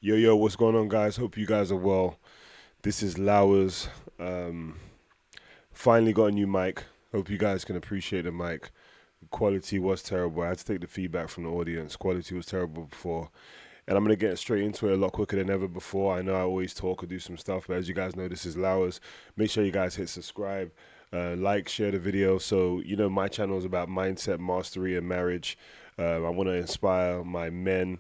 Yo, what's going on, guys? Hope you guys are well. This is Lauwerz. Finally got a new mic. Hope you guys can appreciate the mic. Quality was terrible. I had to take the feedback from the audience. Quality was terrible before. And I'm going to get straight into it a lot quicker than ever before. I know I always talk or do some stuff, but as you guys know, this is Lauwerz. Make sure you guys hit subscribe, like, share the video. So, my channel is about mindset, mastery, and marriage. I want to inspire my men,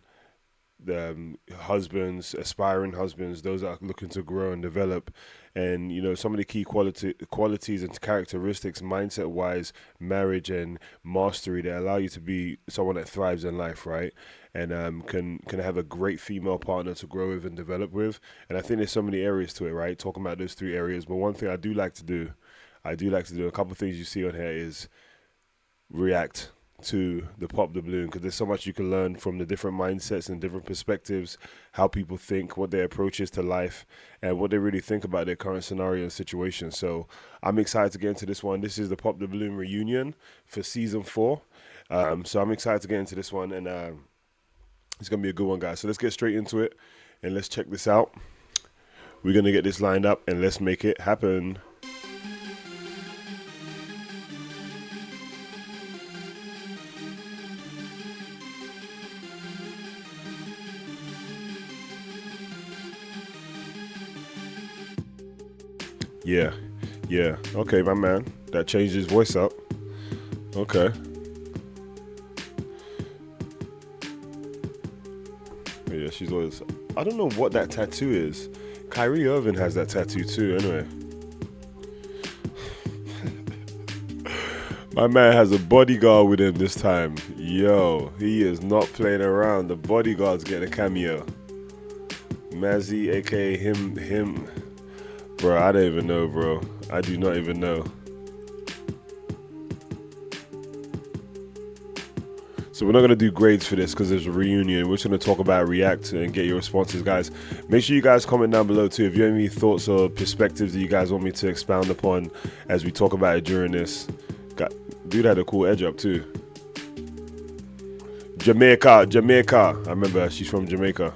husbands, aspiring husbands, those that are looking to grow and develop, and some of the key qualities and characteristics, mindset-wise, marriage and mastery that allow you to be someone that thrives in life, right? And can have a great female partner to grow with and develop with. And I think there's so many areas to it, right? Talking about those three areas. But one thing I do like to do a couple of things you see on here is react to the pop the balloon, because there's so much you can learn from the different mindsets and different perspectives, how people think, what their approach is to life, and what they really think about their current scenario and situation. So I'm excited to get into this one. This is the pop the balloon reunion for season 4. So I'm excited to get into this one, and it's gonna be a good one, guys. So let's get straight into it and let's check this out. We're gonna get this lined up and let's make it happen. Yeah, yeah. Okay, my man. That changed his voice up. Okay. Yeah, she's always. I don't know what that tattoo is. Kyrie Irving has that tattoo too. Anyway, my man has a bodyguard with him this time. Yo, he is not playing around. The bodyguard's getting a cameo. Mazzy, aka him. Bro, I don't even know, bro. I do not even know. So we're not going to do grades for this because there's a reunion. We're just going to talk about react and get your responses, guys. Make sure you guys comment down below too if you have any thoughts or perspectives that you guys want me to expound upon as we talk about it during this. Dude had a cool edge up too. Jamaica. I remember she's from Jamaica.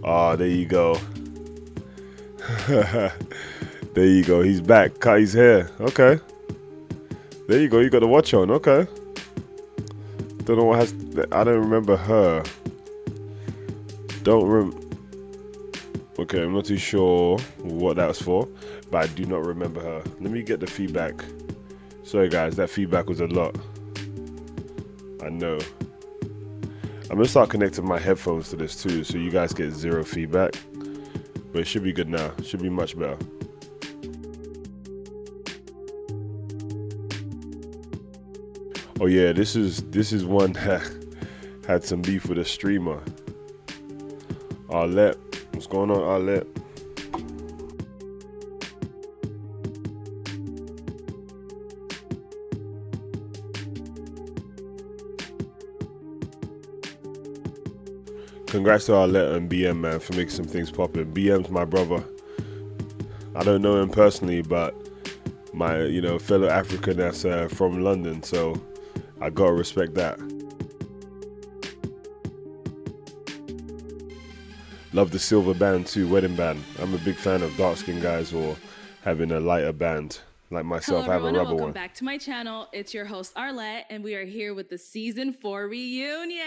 Oh, there you go. There you go. He's back. Cut his hair. Okay. There you go. You got the watch on. Okay. Don't know what has. I don't remember her. Okay, I'm not too sure what that was for, but I do not remember her. Let me get the feedback. Sorry, guys. That feedback was a lot. I know. I'm gonna start connecting my headphones to this too, so you guys get zero feedback. But it should be good now. It should be much better. Oh yeah, this is one that had some beef with a streamer. Arlette. What's going on, Arlette? Congrats to Arlette and BM, man, for making some things poppin'. BM's my brother. I don't know him personally, but my fellow African that's from London, so I gotta respect that. Love the silver band too, wedding band. I'm a big fan of dark skinned guys or having a lighter band. Like myself, Hello, I have a everyone, rubber and welcome one. back to my channel. It's your host Arlette, and we are here with the season 4 reunion.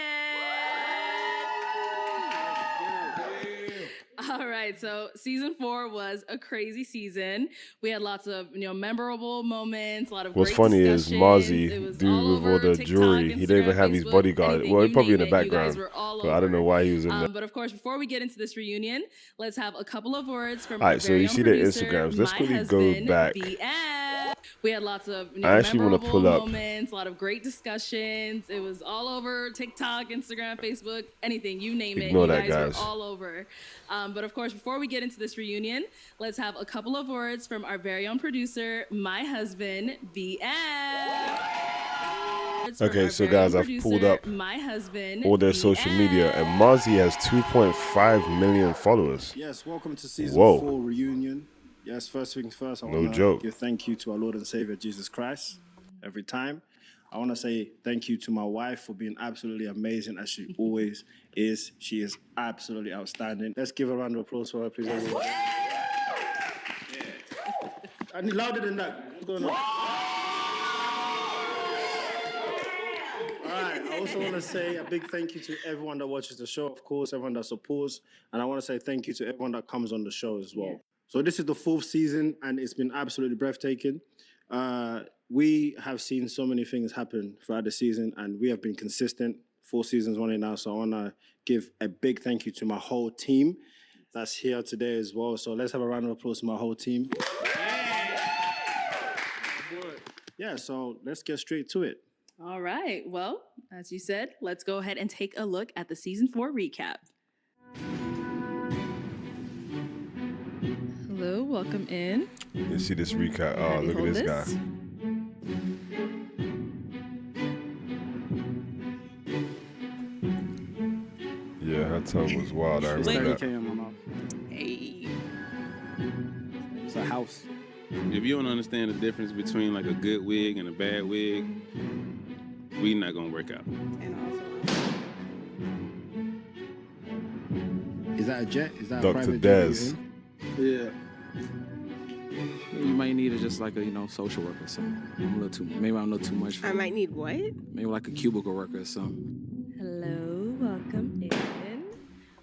All right, so season 4 was a crazy season. We had lots of memorable moments, a lot of What's great funny is discussions. It Marzi, was dude all with all over the TikTok, jewelry, he didn't even Instagram, have his Facebook, bodyguard. anything Well, he you probably in name the it. You guys background, were all but over. I don't know why he was in there. But of course, before we get into this reunion, let's have a couple of words from All our right, so very you own see the producer, Instagrams. Let's my quickly go husband, back. BF. We had lots of I actually want to memorable pull up. moments, a lot of great discussions. It was all over TikTok, Instagram, Facebook, anything, you name it. Ignore You that, guys were guys. all over. But of course, before we get into this reunion, let's have a couple of words from our very own producer, my husband, BF. Okay, so guys, I've pulled up my husband, all their social media, and Marzi has 2.5 million followers. Yes, welcome to season Whoa. 4 reunion. Yes, first things first, I No want joke. to give thank you to our Lord and Savior Jesus Christ every time. I want to say thank you to my wife for being absolutely amazing as she always is. She is absolutely outstanding. Let's give a round of applause for her, please, everyone. I need louder than that. What's going on? All right, I also want to say a big thank you to everyone that watches the show, of course, everyone that supports, and I want to say thank you to everyone that comes on the show as well. So this is the 4th season, and it's been absolutely breathtaking. We have seen so many things happen throughout the season, and we have been consistent. 4 seasons running now, so I want to give a big thank you to my whole team that's here today as well. So let's have a round of applause to my whole team. Yeah, so let's get straight to it. All right. Well, as you said, let's go ahead and take a look at the season 4 recap. Hello, welcome in. You see this recap. Oh, look at this guy. Yeah, her tongue was wild. I remember that. Hey. It's a house. If you don't understand the difference between like a good wig and a bad wig, we not gonna work out. Is that a jet? Is that Dr. a private Dez. jet? Yeah. You might need a, just like a social worker or something. Maybe I don't know too much. I might need what? Maybe like a cubicle worker or something. Hello, welcome in.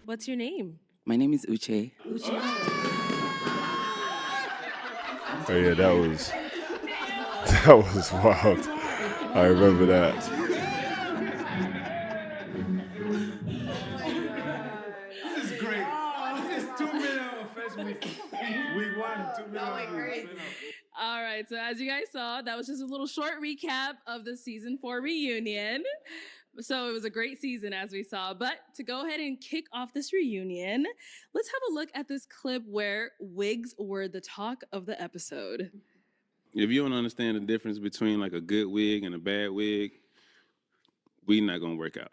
What's your name? My name is Uche. Oh yeah, that was wild. I remember that. This is great. This is 2 minutes of first week. Week 1, 2 minutes. All right, so as you guys saw, that was just a little short recap of the season 4 reunion. So it was a great season, as we saw. But to go ahead and kick off this reunion, let's have a look at this clip where wigs were the talk of the episode. If you don't understand the difference between like a good wig and a bad wig, we not gonna work out.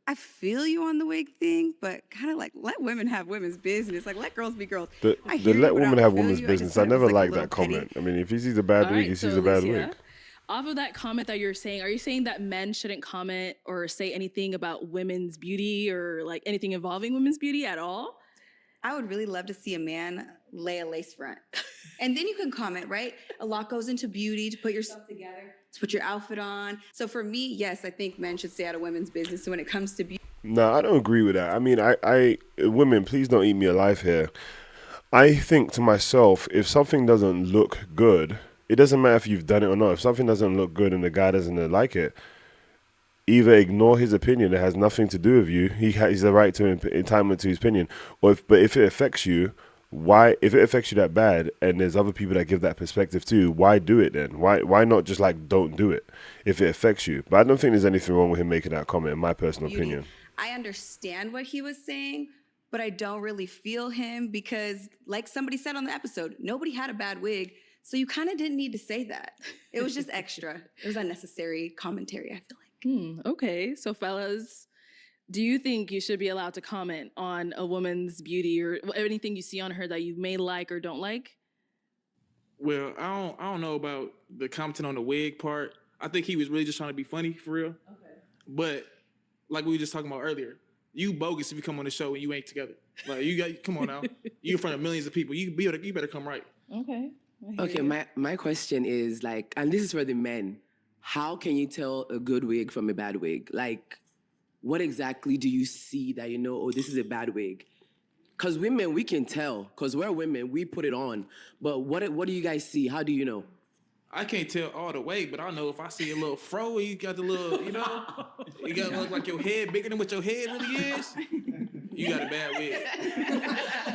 I feel you on the wig thing, but kind of like let women have women's business. Like let girls be girls. The let women have women's business. I never liked that comment. I mean, if he sees a bad wig, he sees a bad wig. Off of that comment that you're saying, are you saying that men shouldn't comment or say anything about women's beauty or like anything involving women's beauty at all? I would really love to see a man lay a lace front. And then you can comment, right? A lot goes into beauty to put yourself together, to put your outfit on. So for me, yes, I think men should stay out of women's business when it comes to beauty. No, I don't agree with that. I mean, I women, please don't eat me alive here. I think to myself, if something doesn't look good, it doesn't matter if you've done it or not. If something doesn't look good and the guy doesn't like it, either ignore his opinion. It has nothing to do with you. He has the right to entitlement to his opinion. But if it affects you, why? If it affects you that bad, and there's other people that give that perspective too, why do it then? Why not just like don't do it if it affects you? But I don't think there's anything wrong with him making that comment, in my personal opinion. I understand what he was saying, but I don't really feel him because, like somebody said on the episode, nobody had a bad wig. So you kind of didn't need to say that. It was just extra. It was unnecessary commentary, I feel like. Okay, so fellas, do you think you should be allowed to comment on a woman's beauty or anything you see on her that you may like or don't like? Well, I don't know about the commenting on the wig part. I think he was really just trying to be funny for real. Okay. But like we were just talking about earlier, you bogus if you come on the show and you ain't together. Like come on now. You in front of millions of people. You better come right. Okay. Okay, my question is like, and this is for the men. How can you tell a good wig from a bad wig? Like, what exactly do you see that you know, oh, this is a bad wig? Because women, we can tell. Because we're women, we put it on. But what do you guys see? How do you know? I can't tell all the way, but I know if I see a little fro, you got the little, you know, you got to look like your head bigger than what your head really is. You got a bad wig.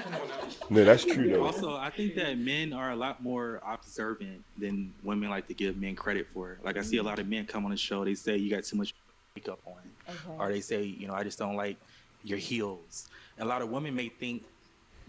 Come on now. No, that's true though. Also, I think that men are a lot more observant than women like to give men credit for. Like I see a lot of men come on the show, they say you got too much makeup on. Okay. Or they say, you know, I just don't like your heels. And a lot of women may think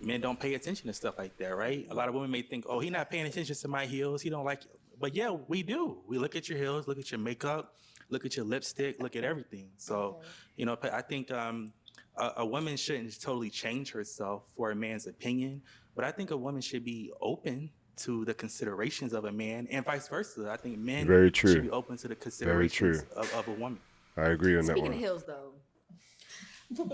men don't pay attention to stuff like that, right? A lot of women may think, oh, he's not paying attention to my heels. He don't like it. But yeah, we do. We look at your heels, look at your makeup, look at your lipstick, look at everything. So, you know, I think a woman shouldn't totally change herself for a man's opinion, but I think a woman should be open to the considerations of a man, and vice versa. I think men Very true. should be open to the considerations of a woman. I agree on that Speaking one. of heels, though,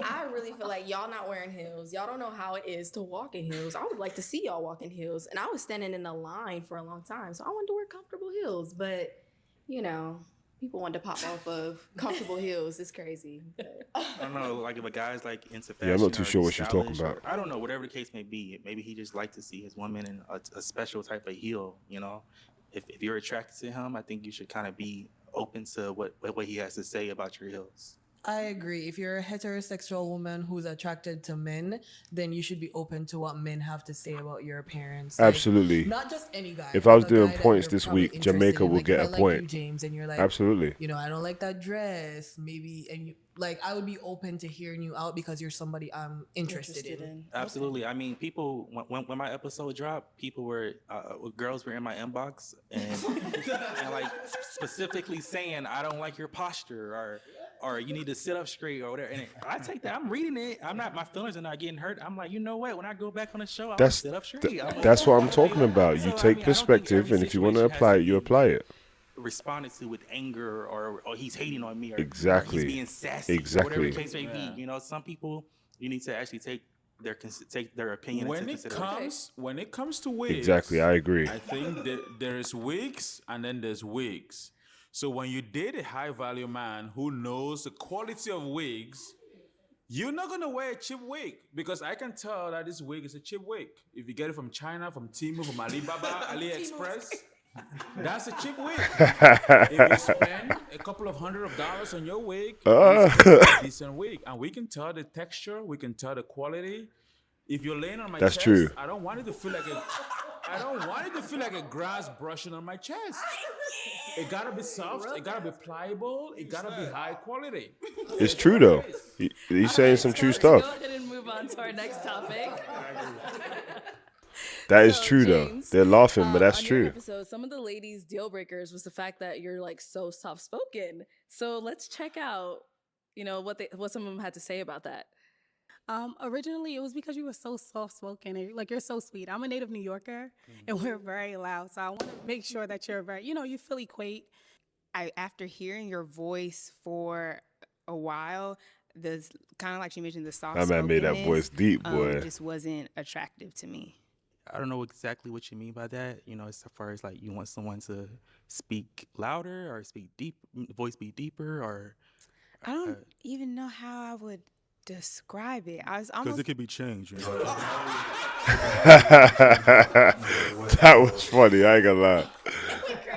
I really feel like y'all not wearing heels. Y'all don't know how it is to walk in heels. I would like to see y'all walk in heels. And I was standing in a line for a long time, so I wanted to wear comfortable heels. But, you know, people want to pop off of comfortable heels. It's crazy. But. I don't know, like if a guy's like into fashion. Yeah, I'm not too or sure what he's she's talking stylish, or- about. I don't know, whatever the case may be. Maybe he just like to see his woman in a special type of heel. You know, if you're attracted to him, I think you should kind of be open to what he has to say about your heels. I agree. If you're a heterosexual woman who's attracted to men, then you should be open to what men have to say about your appearance. Like, Absolutely. not just any guy. If I was a doing guy that points you're this probably week, interested Jamaica in. will Like, get if a I like point. you, James, and you're like, Absolutely. you know, I don't like that dress, maybe, and you like, I would be open to hearing you out because you're somebody I'm interested in. Absolutely. I mean, people when my episode dropped, people were girls were in my inbox and like specifically saying, "I don't like your posture," or "You need to sit up straight," or whatever. And I take that. I'm reading it. My feelings are not getting hurt. I'm like, you know what? When I go back on the show, I'm gonna sit up straight. That's what I'm talking about. You So, I take mean, I don't think perspective, every and if you want to situation has apply to it, you be apply it. responded to with anger or he's hating on me or Exactly. he's being sassy or Exactly. whatever the case may be. You know, some people you need to actually take their opinion into consideration. When it comes to wigs, Exactly, I agree. I think that there is wigs and then there's wigs. So when you date a high value man who knows the quality of wigs, you're not gonna wear a cheap wig because I can tell that this wig is a cheap wig. If you get it from China, from Temu, from Alibaba, AliExpress, that's a cheap wig. If you spend a couple of $100s on your wig, it's a decent wig, and we can tell the texture, we can tell the quality. If you're laying on my That's chest, true. I don't want it to feel like a grass brushing on my chest. It gotta be soft. It gotta be pliable. It gotta be high quality. It's true though. He's saying some true stuff. Go ahead and move on to our next topic. That is So, true though. James, They're laughing, but that's on your true. episode, some of the ladies' deal breakers was the fact that you're like so soft spoken. So let's check out, you know, what some of them had to say about that. Originally, it was because you were so soft-spoken and like you're so sweet. I'm a native New Yorker, and we're very loud, so I want to make sure that you're very, you know, you Philly quate. After hearing your voice for a while, the kind of like she mentioned, the soft. That man made that voice deep, boy. Just wasn't attractive to me. I don't know exactly what you mean by that. You know, as far as like you want someone to speak louder or speak deep, voice be deeper, or I don't even know how I would describe it. I was Because almost it could be changed. You know? That was funny. I ain't gonna lie.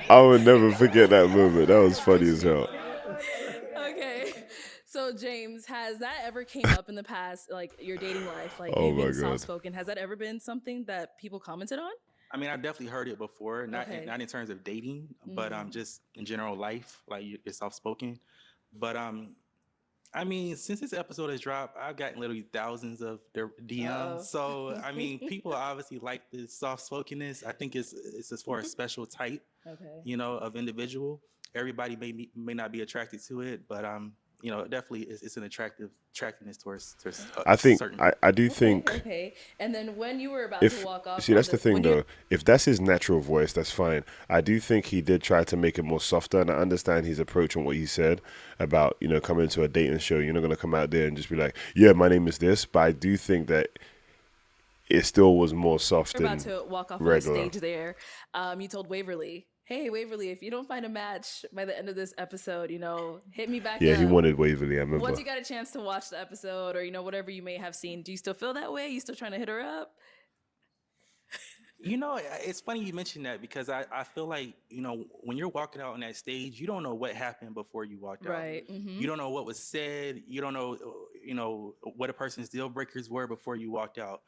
I would never forget that moment. That was funny as hell. Okay. So James, has that ever came up in the past, like your dating life, like Oh you being my God. soft spoken? Has that ever been something that people commented on? I mean, I definitely heard it before, not Okay. not in terms of dating, but just in general life, like you're soft spoken. But I mean, since this episode has dropped, I've gotten literally thousands of their DMs. Uh-oh. So I mean, people obviously like this soft spokenness. I think it's as for a special type, Okay. you know, of individual. Everybody may not be attracted to it, but you know, definitely it's an attractiveness towards I think certain. I do think Okay. And then when you were about if to walk off, see on that's the thing when you- though. If that's his natural voice, that's fine. I do think he did try to make it more softer, and I understand his approach and what he said about, you know, coming to a dating show. You're not gonna come out there and just be like, yeah, my name is this. But I do think that it still was more soft You're and about to walk off regular. on the stage there. You told Waverly, hey, Waverly, if you don't find a match by the end of this episode, you know, hit me back Yeah, up. he wanted Waverly. I remember. Once you got a chance to watch the episode or, you know, whatever you may have seen, do you still feel that way? You still trying to hit her up? You know, it's funny you mentioned that because I feel like, you know, when you're walking out on that stage, you don't know what happened before you walked out. Right. Mhm. You don't know what was said. You don't know, you know, what a person's deal breakers were before you walked out.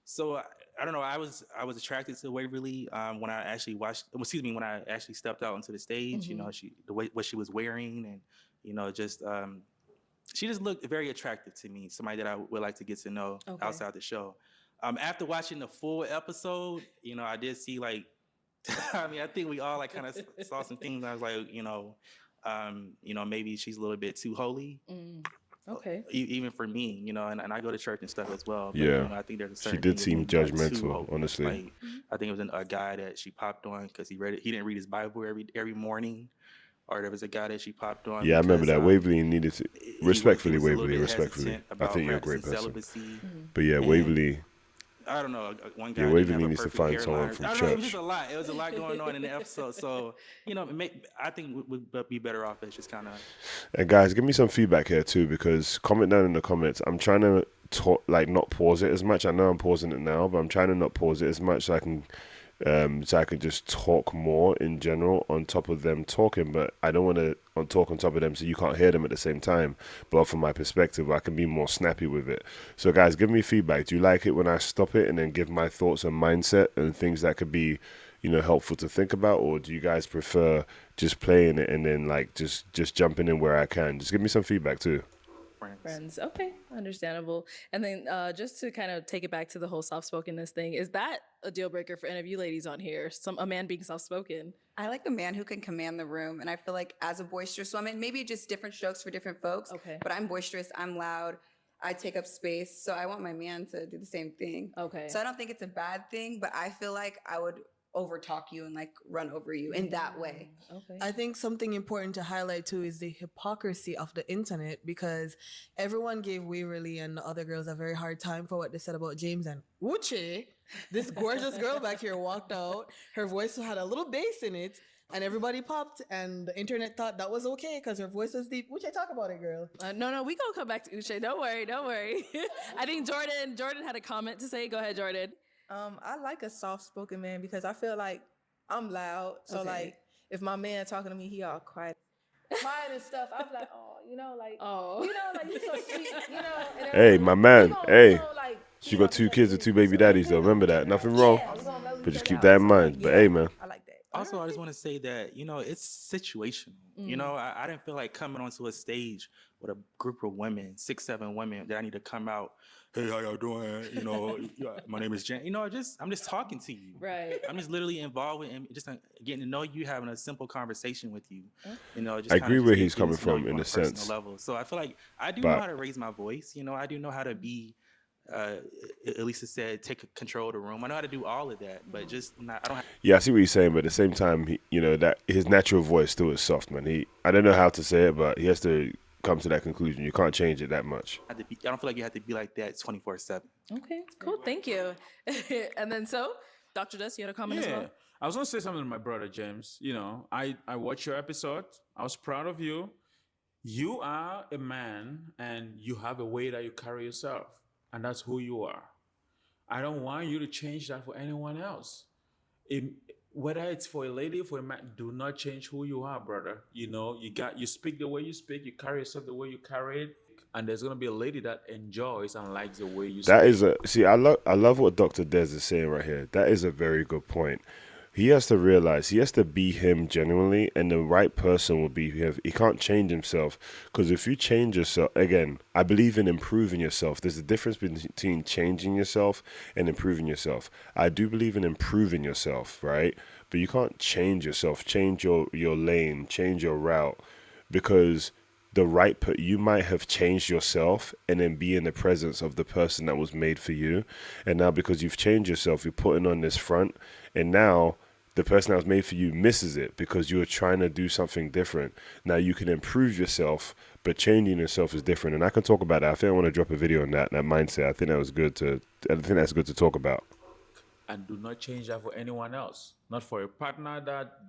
So I don't know. I was attracted to Waverly when I actually when I actually stepped out onto the stage. You know, what she was wearing, and you know, just she just looked very attractive to me. Somebody that I would like to get to know outside the show. After watching the full episode, you know, I did see like, I mean, I think we all like kind of saw some things. I was like, you know, maybe she's a little bit too holy. Okay. Even for me, and I go to church and stuff as well. But, Yeah. I think there's a She certain did thing seem of being, too judgmental, hopeless. honestly. Like, I think it was a guy that she popped on because he didn't read his Bible every morning, or there was a guy that she popped on Yeah, I remember because that. Waverly needed to he was a little Waverly, bit respectfully. hesitant I about think you're a practicing great person. celibacy. But yeah, And Waverly. I don't know. One Yeah, guy didn't Waverly have a needs to perfect find someone hairline. from I don't know. It was church. just a lot. It was a lot going on in the episode. So I think we'd be better off as just kind of. And guys, give me some feedback here too, because comment down in the comments. I'm trying to talk, like not pause it as much. I know I'm pausing it now, but I'm trying to not pause it as much so I can just talk more in general on top of them talking. But I don't want to talk on top of them so you can't hear them at the same time. But from my perspective, I can be more snappy with it. So guys, give me feedback. Do you like it when I stop it and then give my thoughts and mindset and things that could be, helpful to think about, or do you guys prefer just playing it and then like just jumping in where I can? Just give me some feedback too. Friends. Okay, understandable. And then just to kind of take it back to the whole soft-spokenness thing, is that a deal breaker for any of you ladies on here? A man being soft-spoken? I like a man who can command the room. And I feel like as a boisterous woman, maybe just different strokes for different folks. Okay. But I'm boisterous, I'm loud, I take up space. So I want my man to do the same thing. Okay. So I don't think it's a bad thing, but I feel like I would overtalk you and like run over you in that way. Okay. I think something important to highlight too is the hypocrisy of the internet, because everyone gave Waverly and the other girls a very hard time for what they said about James, and Uche, this gorgeous girl back here, walked out. Her voice had a little bass in it, and everybody popped, and the internet thought that was okay because her voice was deep. Uche, talk about it, girl. No, we gonna come back to Uche. Don't worry. I think Jordan had a comment to say. Go ahead, Jordan. I like a soft-spoken man because I feel like I'm loud. So Okay. like if my man talking to me, he all quiet and stuff. I'm like, you so sweet, and Hey, my man. like, She got 2 kids and 2 baby daddies though. Remember that. Nothing wrong. But just keep that in mind. But hey, man. I like that. Also, I just want to say that, it's situational. I didn't feel like coming onto a stage with a group of women, 6, 7 women, that I need to come out. Hey, how y'all doing? My name is Jan. I'm just talking to you. Right. I'm just literally involved in just getting to know you, having a simple conversation with you. Just I agree kinda where just he's getting coming to know from you in on a personal sense. level. So I feel like I do But- know how to raise my voice. I do know how to be. Elisa said, take control of the room. I know how to do all of that, but just not. I don't. Yeah, I see what you're saying, but at the same time, that his natural voice still is soft, man. I don't know how to say it, but he has to come to that conclusion. You can't change it that much. I don't feel like you have to be like that 24/7. Okay, cool. Thank you. And then Dr. Dust, you had a comment as well? I was gonna say something to my brother James. I watched your episode. I was proud of you. You are a man, and you have a way that you carry yourself, and that's who you are. I don't want you to change that for anyone else. Whether it's for a lady, for a man, do not change who you are, brother. You speak the way you speak, you carry yourself the way you carry it, and there's gonna be a lady that enjoys and likes the way you speak. I love what Dr. Dez is saying right here. That is a very good point. He has to realize he has to be him genuinely, and the right person will be him. He can't change himself, because if you change yourself, again, I believe in improving yourself. There's a difference between changing yourself and improving yourself. I do believe in improving yourself, right? But you can't change yourself, change your lane, change your route, because you might have changed yourself and then be in the presence of the person that was made for you. And now because you've changed yourself, you're putting on this front, and now the person that was made for you misses it because you were trying to do something different. Now you can improve yourself, but changing yourself is different. And I can talk about that. I think I want to drop a video on that mindset. I think that's good to talk about. And do not change that for anyone else. Not for a partner that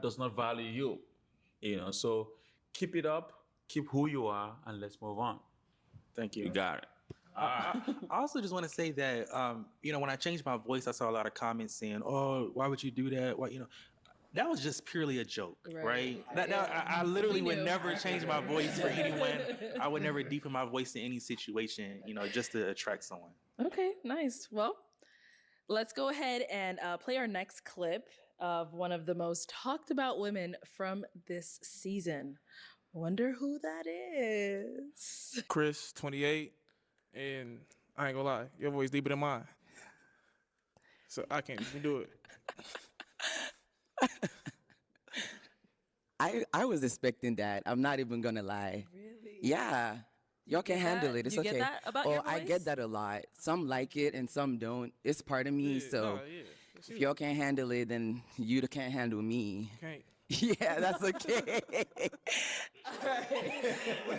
does not value you. So keep it up, keep who you are, and let's move on. Thank you. You got it. I also just want to say that, when I changed my voice, I saw a lot of comments saying, "Oh, why would you do that?" That was just purely a joke, right? I literally would never change my voice for anyone. I would never deepen my voice in any situation, just to attract someone. Okay, nice. Well, let's go ahead and play our next clip of one of the most talked about women from this season. Wonder who that is. Chris, 28, and I ain't gonna lie, your voice deeper than mine. So I can't even do it. I was expecting that. I'm not even gonna lie. Really? Yeah. Y'all can handle it. It's You okay. get that about Oh, your voice? I get that a lot. Some like it and some don't. It's part of me. So if y'all can't handle it, then you can't handle me. Can't. Yeah, that's okay.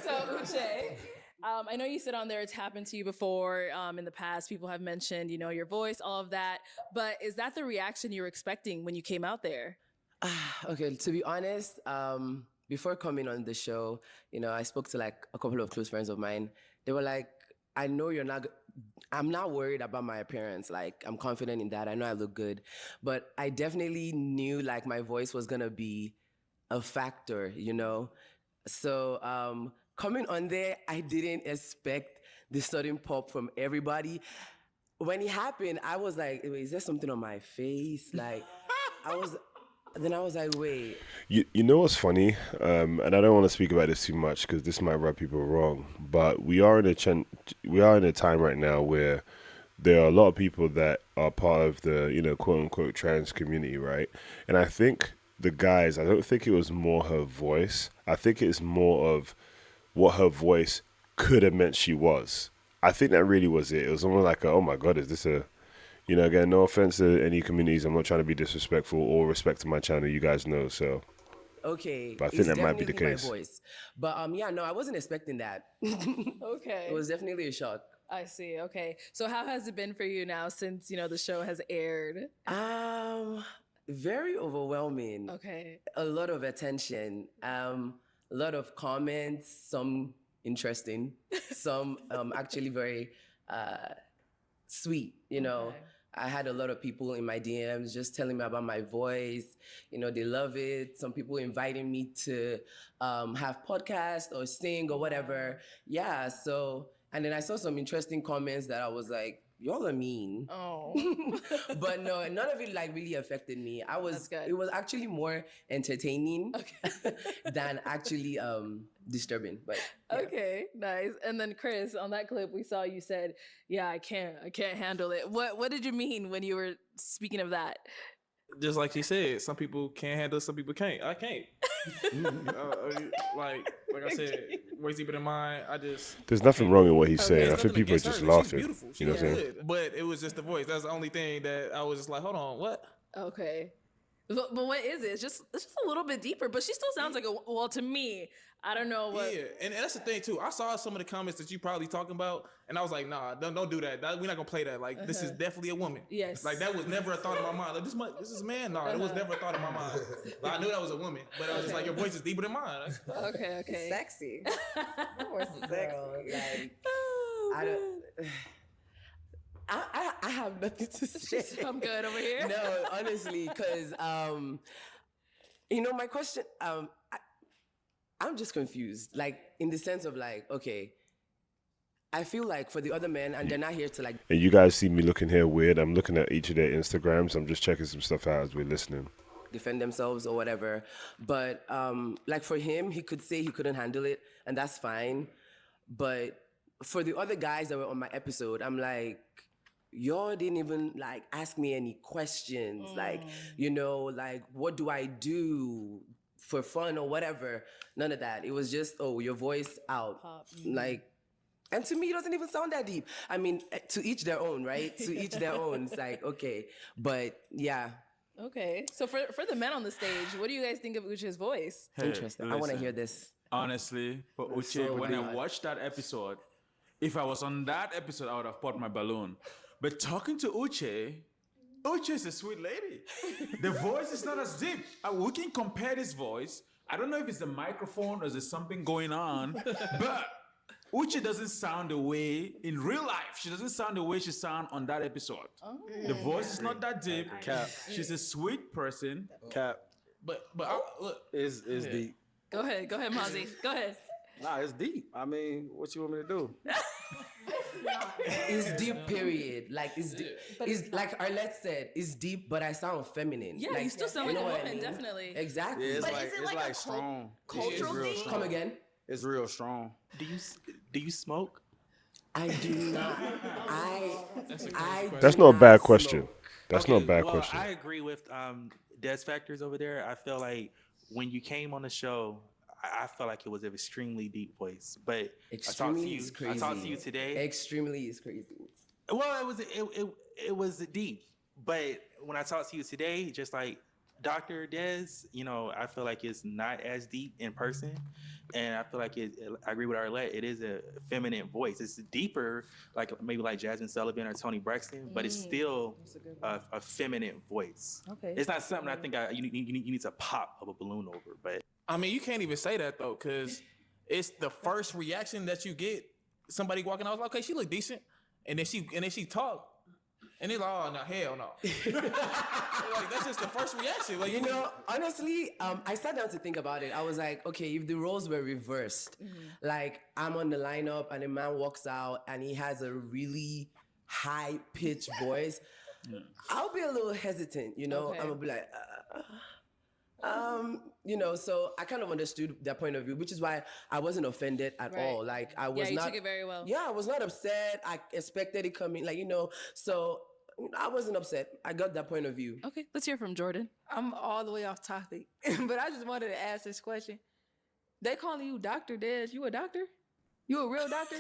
So Uche, I know you said on there it's happened to you before in the past. People have mentioned, your voice, all of that. But is that the reaction you were expecting when you came out there? Okay, to be honest, before coming on the show, I spoke to like a couple of close friends of mine. They were like, I know I'm not worried about my appearance. Like, I'm confident in that. I know I look good. But I definitely knew like my voice was going to be a factor, So coming on there, I didn't expect the sudden pop from everybody. When it happened, I was like, wait, is there something on my face? Like, Then I was like, wait. You know what's funny? And I don't want to speak about this too much because this might rub people wrong. But we are in a time right now where there are a lot of people that are part of the quote unquote trans community, right? And I think the guys, I don't think it was more her voice. I think it's more of what her voice could have meant she was. I think that really was it. It was almost like, oh my God, is this a... again, no offense to any communities. I'm not trying to be disrespectful or respect to my channel. You guys know, so. Okay. But I think that might be the case. My voice. But yeah, no, I wasn't expecting that. Okay. It was definitely a shock. I see. Okay. So how has it been for you now since, the show has aired? Very overwhelming. Okay. A lot of attention. A lot of comments, some interesting, some actually very sweet, Okay. I had a lot of people in my DMs just telling me about my voice. They love it. Some people inviting me to have podcasts or sing or whatever. Yeah, so, and then I saw some interesting comments that I was like, y'all are mean. Oh. But no, none of it like really affected me. It was actually more entertaining than actually disturbing. But yeah. Okay, nice. And then Chris, on that clip we saw you said, yeah, I can't handle it. What did you mean when you were speaking of that? Just like she said, some people can't handle it, some people can't. I can't. Like I said, voice deeper than mine. There's nothing wrong with what he's saying. I think people are just laughing. She's beautiful. You know what I'm saying? But it was just the voice. That's the only thing that I was just like, hold on, what? Okay. But what is it? It's just a little bit deeper, but she still sounds like to me, I don't know what. Yeah, and that's the thing too. I saw some of the comments that you probably talking about, and I was like, nah, don't do that. We're not gonna play that. Like, this is definitely a woman. Yes. Like, that was never a thought in my mind. Like, this is a man. No, it was never a thought in my mind. Like, I knew that was a woman, but I was just like, your voice is deeper than mine. Okay. Sexy. Your voice is sexy. I have nothing to say. I'm good over here. No, honestly, because my question, I'm just confused. Like, in the sense of like, okay, I feel like for the other men, and they're not here to like. And you guys see me looking here weird. I'm looking at each of their Instagrams. I'm just checking some stuff out as we're listening. Defend themselves or whatever. But like for him, he could say he couldn't handle it, and that's fine. But for the other guys that were on my episode, I'm like, y'all didn't even like ask me any questions. Like, like, what do I do for fun or whatever? None of that. It was just, oh, your voice out. Like, and to me, it doesn't even sound that deep. I mean, to each their own, right? To each their own. It's like, okay. But yeah. Okay. So for the men on the stage, what do you guys think of Uche's voice? Hey, interesting. I want to hear this. Honestly, for Uche, when I watched that episode, if I was on that episode, I would have popped my balloon. But talking to Uche is a sweet lady. The voice is not as deep. We can compare this voice. I don't know if it's the microphone or is there something going on, but Uche doesn't sound the way in real life. She doesn't sound the way she sound on that episode. Oh. The voice is not that deep. Cap. She's a sweet person. Cap. But look, it's deep. Go ahead, Mozzie. Go ahead. Nah, it's deep. I mean, what you want me to do? It's deep, period. Like, it's deep. It's like Arlette said, it's deep, but I sound feminine. Yeah, like, you still sound like a woman, I mean? Definitely. Exactly. Yeah, But is it like a strong. cultural thing? Come again? It's real strong. Do you smoke? I do not. That's not a bad question. That's not a bad well, question. I agree with Des Factors over there. I feel like when you came on the show, I felt like it was an extremely deep voice. But Extremely is crazy. I talked to you today. Extremely is crazy. Well, it was deep. But when I talked to you today, just like Dr. Des, I feel like it's not as deep in person. And I feel like I agree with Arlette. It is a feminine voice. It's deeper, like maybe like Jasmine Sullivan or Toni Braxton, but it's still a feminine voice. Okay. It's not something I think you need to pop of a balloon over. But I mean, you can't even say that though, because it's the first reaction that you get. Somebody walking out, like, okay, she look decent, and then she talk. And he's like, oh, no, hell no. Like, that's just the first reaction. Like, Honestly, I sat down to think about it. I was like, okay, if the roles were reversed, like I'm on the lineup and a man walks out and he has a really high-pitched voice, I'll be a little hesitant, Okay. I'm gonna be like, so I kind of understood their point of view, which is why I wasn't offended at all. Like I was you not. took it very well. Yeah, I was not upset. I expected it coming, so I wasn't upset. I got that point of view. Okay, let's hear from Jordan. I'm all the way off topic, but I just wanted to ask this question. They calling you Dr. Des. You a doctor? You a real doctor?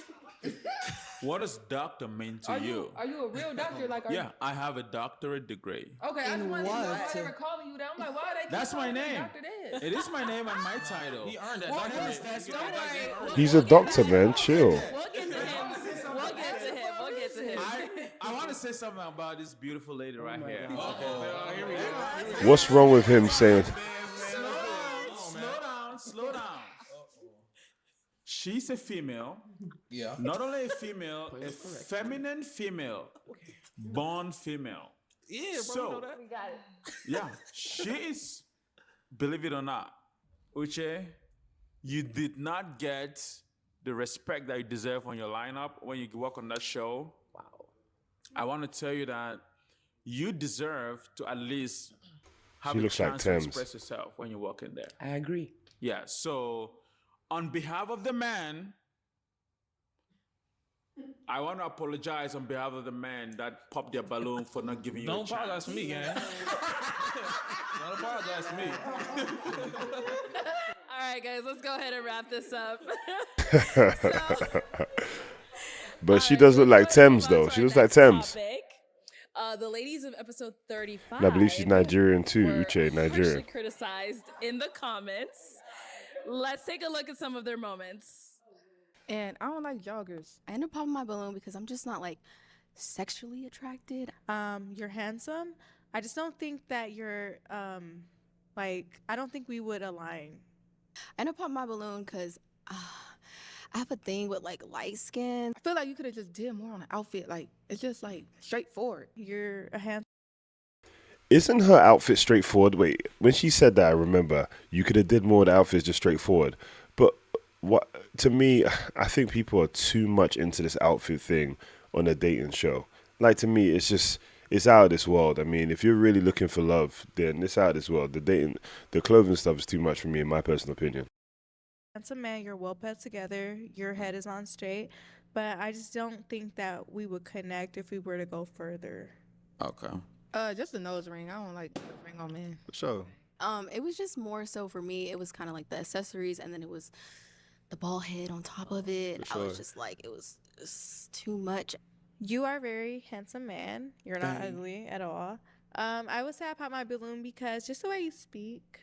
What does doctor mean to you? Are you a real doctor? Like, I have a doctorate degree. Okay, I just wanted to know why they were calling you that. I'm like, why are they? That's my name. Dr. Des? It is my name and my title. He earned that. What Don't is that? Don't worry. He's a doctor, man. Chill. We'll get to him. We'll get to him. I want to say something about this beautiful lady right here. Here we go. What's wrong with him saying? Slow down. She's a female. Yeah. Not only a female, a feminine female, born female. Yeah, bro. So, We know that. We got it. Yeah, she is, believe it or not, Uche, you did not get the respect that you deserve on your lineup when you work on that show. Wow. I want to tell you that you deserve to at least have She a looks like chance to Thames. express yourself when you walk in there. I agree. Yeah, so on behalf of the man, I want to apologize on behalf of the man that popped their balloon for not giving you a Don't chance. apologize for me, gang. Don't apologize to me. All right, guys, let's go ahead and wrap this up. But she does look like Thames, though. She looks like Thames. The ladies of episode 35. And I believe she's Nigerian too. Uche, harshly Nigerian. criticized in the comments. Let's take a look at some of their moments. And I don't like joggers. I end up popping my balloon because I'm just not like sexually attracted. You're handsome. I just don't think that you're I don't think we would align. I end up popping my balloon because I have a thing with like light skin. I feel like you could have just did more on the outfit. Like, it's just like straightforward. You're a handsome. Isn't her outfit straightforward? Wait, when she said that, I remember you could have did more of the outfits just straightforward. But what to me, I think people are too much into this outfit thing on a dating show. Like to me, it's out of this world. I mean, if you're really looking for love, then it's out of this world. The clothing stuff is too much for me, in my personal opinion. Handsome man, you're well put together, your head is on straight, but I just don't think that we would connect if we were to go further. Okay. Just a nose ring. I don't like the ring on men. For sure. It was just more so for me. It was kind of like the accessories, and then it was the bald head on top of it. For I was sure. just like, it was just too much. You are a very handsome man. You're not ugly at all. I would say I pop my balloon because just the way you speak.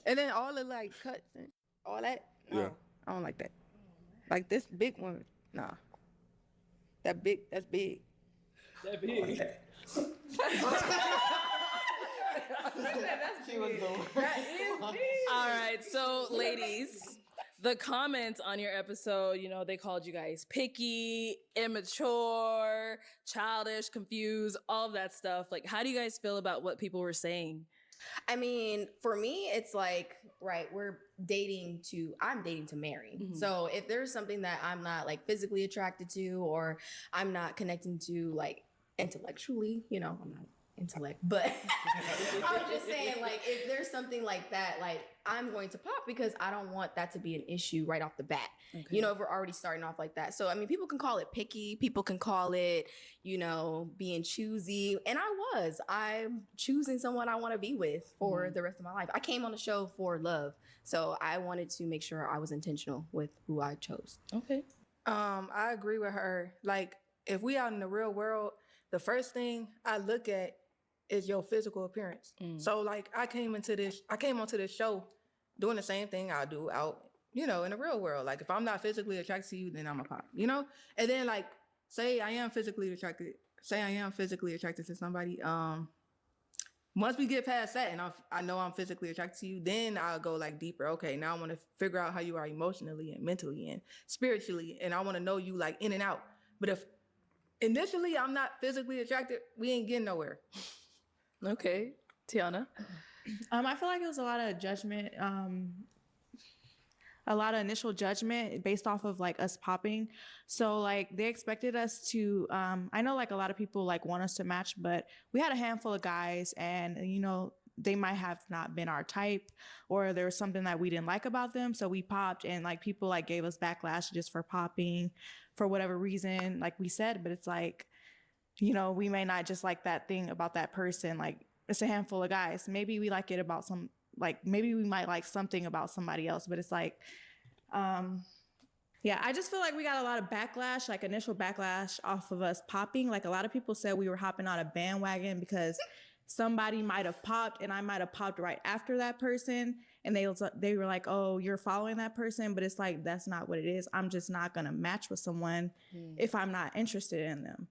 And then all the like cuts and all that. No, Yeah. I don't like that. Like this big one. Nah. That's big. That big. All right, so ladies, the comments on your episode, they called you guys picky, immature, childish, confused, all of that stuff. Like, how do you guys feel about what people were saying? I mean, for me, it's like, right, I'm dating to marry. Mhm. So if there's something that I'm not like physically attracted to, or I'm not connecting to like intellectually, I'm not intellect, but I'm just saying, like, if there's something like that, like, I'm going to pop because I don't want that to be an issue right off the bat. Okay. You know, if we're already starting off like that. So, I mean, people can call it picky. People can call it, you know, being choosy. And I'm choosing someone I want to be with for the rest of my life. I came on the show for love. So I wanted to make sure I was intentional with who I chose. Okay. I agree with her. Like, if we out in the real world, the first thing I look at is your physical appearance. So like I came onto this show doing the same thing I do out, you know, in the real world. Like if I'm not physically attracted to you, then I'm a pop, you know? And then like say I am physically attracted to somebody. Once we get past that and I know I'm physically attracted to you, then I'll go like deeper. Okay, now I want to figure out how you are emotionally and mentally and spiritually, and I want to know you like in and out. But if initially I'm not physically attracted, we ain't getting nowhere. Okay. Tiana? I feel like it was a lot of judgment, a lot of initial judgment based off of like us popping. So like they expected us to, I know like a lot of people like want us to match, but we had a handful of guys and, you know, they might have not been our type or there was something that we didn't like about them. So we popped and like people like gave us backlash just for popping for whatever reason, like we said, but it's like, you know, we may not just like that thing about that person. Like it's a handful of guys. Maybe we like it about maybe we might like something about somebody else, but it's like, yeah, I just feel like we got a lot of backlash, like initial backlash off of us popping. Like a lot of people said we were hopping on a bandwagon because somebody might have popped and I might have popped right after that person. And they were like, oh, you're following that person. But it's like, that's not what it is. I'm just not going to match with someone if I'm not interested in them.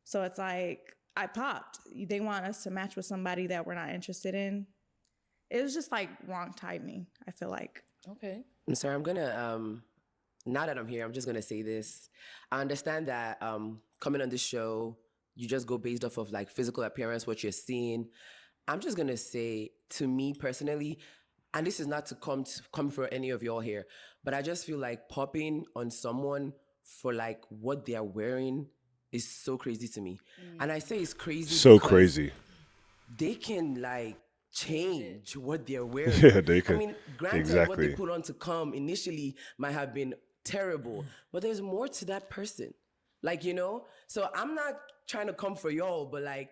So it's like, I popped. They want us to match with somebody that we're not interested in. It was just like wrong timing, I feel like. Okay. I'm sorry, I'm gonna, now that I'm here, I'm just gonna say this. I understand that coming on this show, you just go based off of like physical appearance, what you're seeing. I'm just gonna say, to me personally, and this is not to come for any of y'all here, but I just feel like popping on someone for like what they're wearing is so crazy to me. And I say it's crazy So because crazy. they can like change what they're wearing. Yeah, they can. I mean, granted, what they Exactly. put on to come initially might have been terrible, but there's more to that person. Like, you know? So I'm not trying to come for y'all, but like,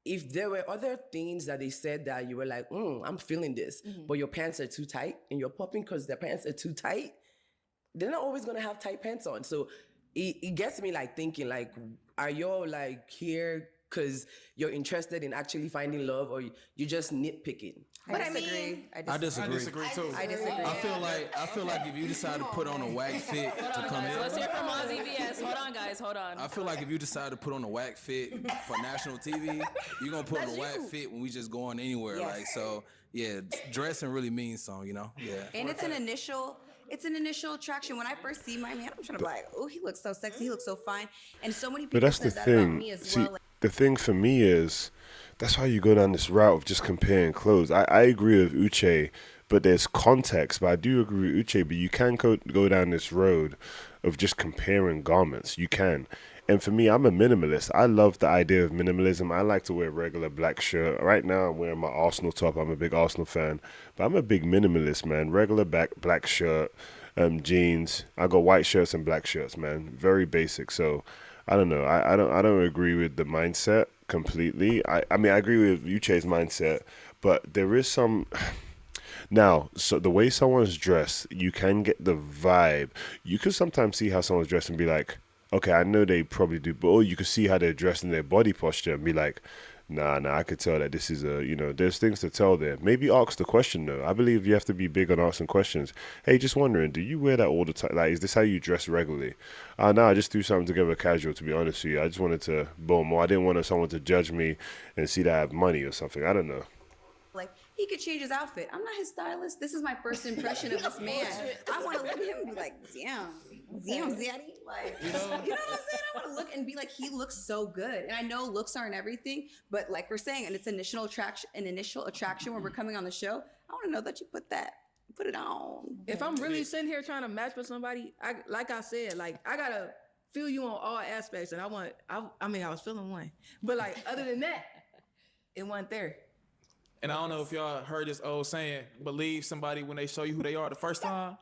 if there were other things that they said that you were like, I'm feeling this, but your pants are too tight and you're popping because their pants are too tight, they're not always going to have tight pants on. So it gets me like thinking like, are y'all like here because you're interested in actually finding love or you just nitpicking? But I mean, I disagree too. I disagree. I feel like if you decide to put on a whack fit to come in, Let's hear from Ozzy VS. Hold on, guys. Hold on. I feel like if you decide to put on a whack fit for national TV, you're gonna put on a whack fit when we just going anywhere. Yes. Like so, yeah, dressing really means something, you know. Yeah. And it's an initial attraction. When I first see my man, I'm trying to be like, oh, he looks so sexy, he looks so fine. And so many people But that's the said that about thing. me as See, well. Like, the thing for me is that's why you go down this route of just comparing clothes. I agree with Uche, but there's context. But I do agree with Uche, but you can go down this road of just comparing garments. You can. And for me, I'm a minimalist. I love the idea of minimalism. I like to wear a regular black shirt. Right now, I'm wearing my Arsenal top. I'm a big Arsenal fan. But I'm a big minimalist, man. Regular black shirt, jeans. I got white shirts and black shirts, man. Very basic. So I don't know. I don't agree with the mindset completely. I mean, I agree with Uche's mindset, but there is some. Now, so the way someone's dressed, you can get the vibe. You can sometimes see how someone's dressed and be like, okay, I know they probably do, but or you can see how they're dressed in their body posture and be like, nah, I could tell that this is there's things to tell there. Maybe ask the question though. I believe you have to be big on asking questions. Hey, just wondering, do you wear that all the time? Like, is this how you dress regularly? No, I just threw something together casual, to be honest with you. I just wanted to, boom, or I didn't want someone to judge me and see that I have money or something. I don't know. like he could change his outfit. I'm not his stylist. This is my first impression of this man. I want to look at him and be like, damn, Zaddy. Like, you know what I'm saying? I want to look and be like, he looks so good. And I know looks aren't everything, but like we're saying, and it's initial attraction when we're coming on the show. I want to know that you put it on. if I'm really sitting here trying to match with somebody, I gotta feel you on all aspects. And I was feeling one. But like other than that, it wasn't there. And I don't know if y'all heard this old saying, believe somebody when they show you who they are the first time.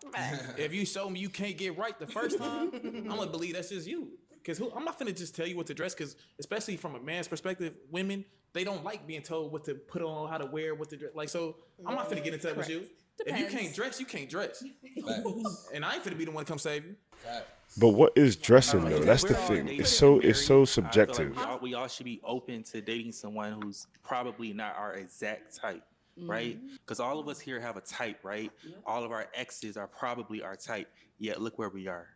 If you show me you can't get right the first time, I'm going to believe that's just you. Because I'm not finna just tell you what to dress, because especially from a man's perspective, women, they don't like being told what to put on, how to wear, what to dress. Like, so I'm not finna get into that with you. If you can't dress, you can't dress. And I ain't finna be the one to come save you. But what is dressing though? That's the thing. It's so subjective. I feel like we all should be open to dating someone who's probably not our exact type, right? Because all of us here have a type, right? All of our exes are probably our type. Yet look where we are.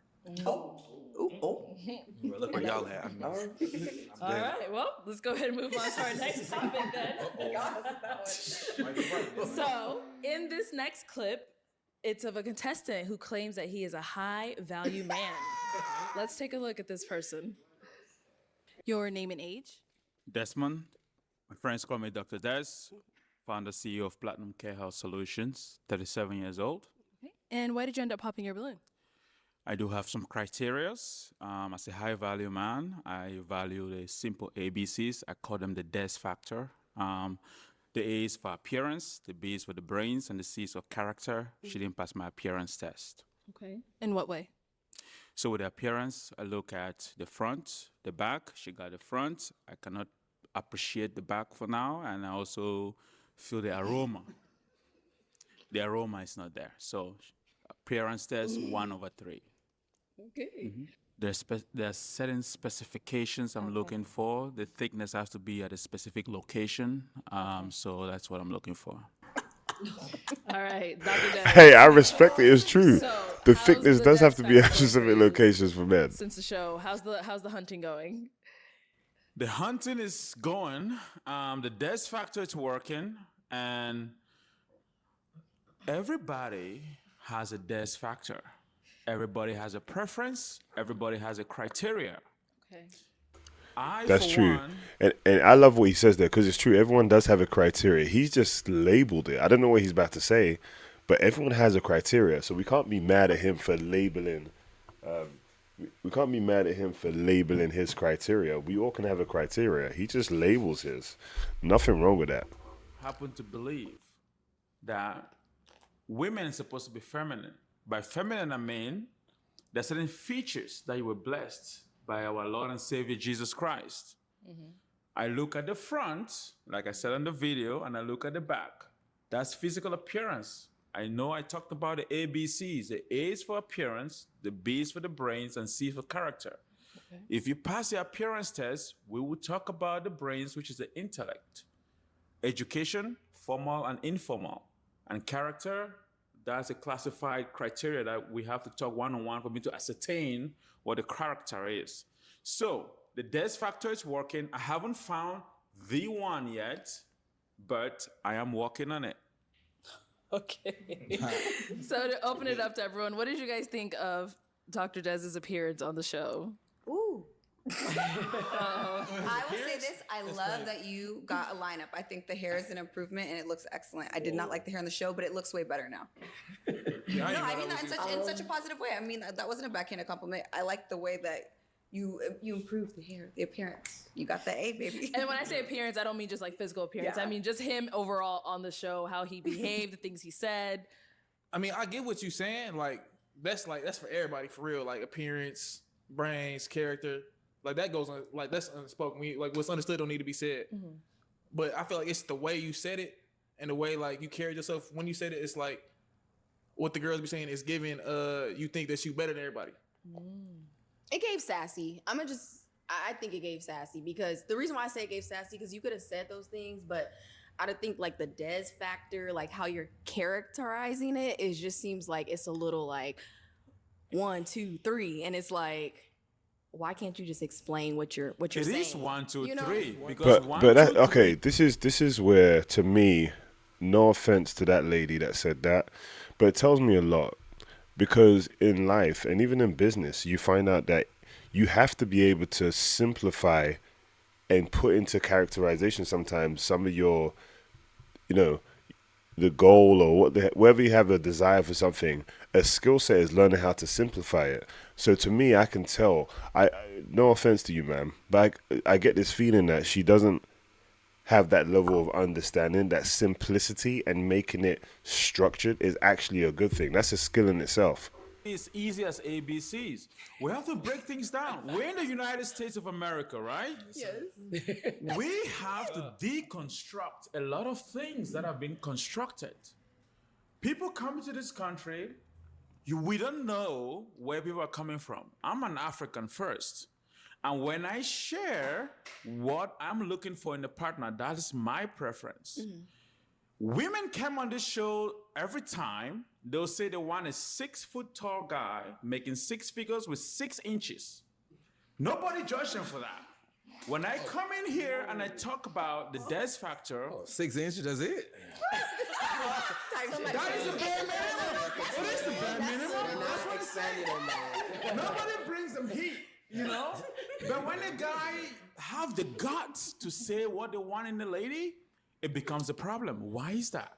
Look where y'all at. All right, well, let's go ahead and move on to our next topic then. So, in this next clip, it's of a contestant who claims that he is a high value man. Let's take a look at this person. Your name and age? Desmond. My friends call me Dr. Des, founder CEO of Platinum Care Health Solutions, 37 years old. Okay. And why did you end up popping your balloon? I do have some criterias. As a high value man, I value the simple ABCs. I call them the Des factor. The A is for appearance, the B is for the brains, and the C is for character. She didn't pass my appearance test. Okay. In what way? So with the appearance, I look at the front, the back. She got the front. I cannot appreciate the back for now, and I also feel the aroma. The aroma is not there. So appearance test, 1/3. Okay. There are certain specifications I'm looking for. The thickness has to be at a specific location. So that's what I'm looking for. All right, Dr. Des. Hey, I respect it. It's true. So, The how's thickness the does Des have to be at factor specific for you locations for men. Since the show, how's the hunting going? The hunting is going. The Des factor is working. And everybody has a Des factor. Everybody has a preference. Everybody has a criteria. Okay. That's true. And I love what he says there because it's true. Everyone does have a criteria. He's just labeled it. I don't know what he's about to say, but everyone has a criteria. So we can't be mad at him for labeling. We can't be mad at him for labeling his criteria. We all can have a criteria. He just labels his. Nothing wrong with that. Happen to believe that women are supposed to be feminine. By feminine, I mean there are certain features that you were blessed by our Lord and Savior Jesus Christ. I look at the front, like I said on the video, and I look at the back. That's physical appearance. I know I talked about the ABCs. The A is for appearance, the B is for the brains, and C for character. Okay. If you pass the appearance test, we will talk about the brains, which is the intellect. Education, formal and informal. And character, that's a classified criteria that we have to talk one-on-one for me to ascertain what the character is. So the Des factor is working. I haven't found the one yet, but I am working on it. Okay. So to open it up to everyone, what did you guys think of Dr. Des's appearance on the show? Ooh. I will say this. I love that you got a lineup. I think the hair is an improvement and it looks excellent. I did not like the hair on the show, but it looks way better now. No, I mean that in such a positive way. I mean, that wasn't a backhanded compliment. I like the way that you improved the hair, the appearance. You got the A, baby. And when I say appearance, I don't mean just like physical appearance. Yeah. I mean just him overall on the show, how he behaved, the things he said. I mean, I get what you're saying. That's for everybody, for real. Like appearance, brains, character. Like that goes on. Like that's unspoken. Like what's understood don't need to be said. Mm-hmm. But I feel like it's the way you said it and the way like you carried yourself when you said it. It's like what the girls be saying is giving. You think that you better than everybody. It gave sassy. I think it gave sassy because the reason why I say it gave sassy because you could have said those things, but I don't think like the Des factor, like how you're characterizing it, it just seems like it's a little like 1, 2, 3, and it's like, why can't you just explain what you're saying? It is 1, 2, You know? 3. Because okay, this is where, to me, no offense to that lady that said that, but it tells me a lot. Because in life and even in business, you find out that you have to be able to simplify and put into characterization sometimes some of your, the goal or whether you have a desire for something. A skill set is learning how to simplify it. So to me, I can tell. I no offense to you, ma'am, but I get this feeling that she doesn't have that level of understanding, that simplicity, and making it structured is actually a good thing. That's a skill in itself. It's easy as ABCs. We have to break things down. We're in the United States of America, right? Yes. We have to deconstruct a lot of things that have been constructed. People come to this country, we don't know where people are coming from. I'm an African first. And when I share what I'm looking for in a partner, that is my preference. Women come on this show every time. They'll say they want a 6 foot tall guy making 6 figures with 6 inches. Nobody judged them for that. When I come in here and I talk about the Des factor, 6 inches, that's it. that is the bare minimum. It is the bare minimum. That's what it's saying. Nobody brings them heat, you know? But when a guy have the guts to say what they want in a lady, it becomes a problem. Why is that?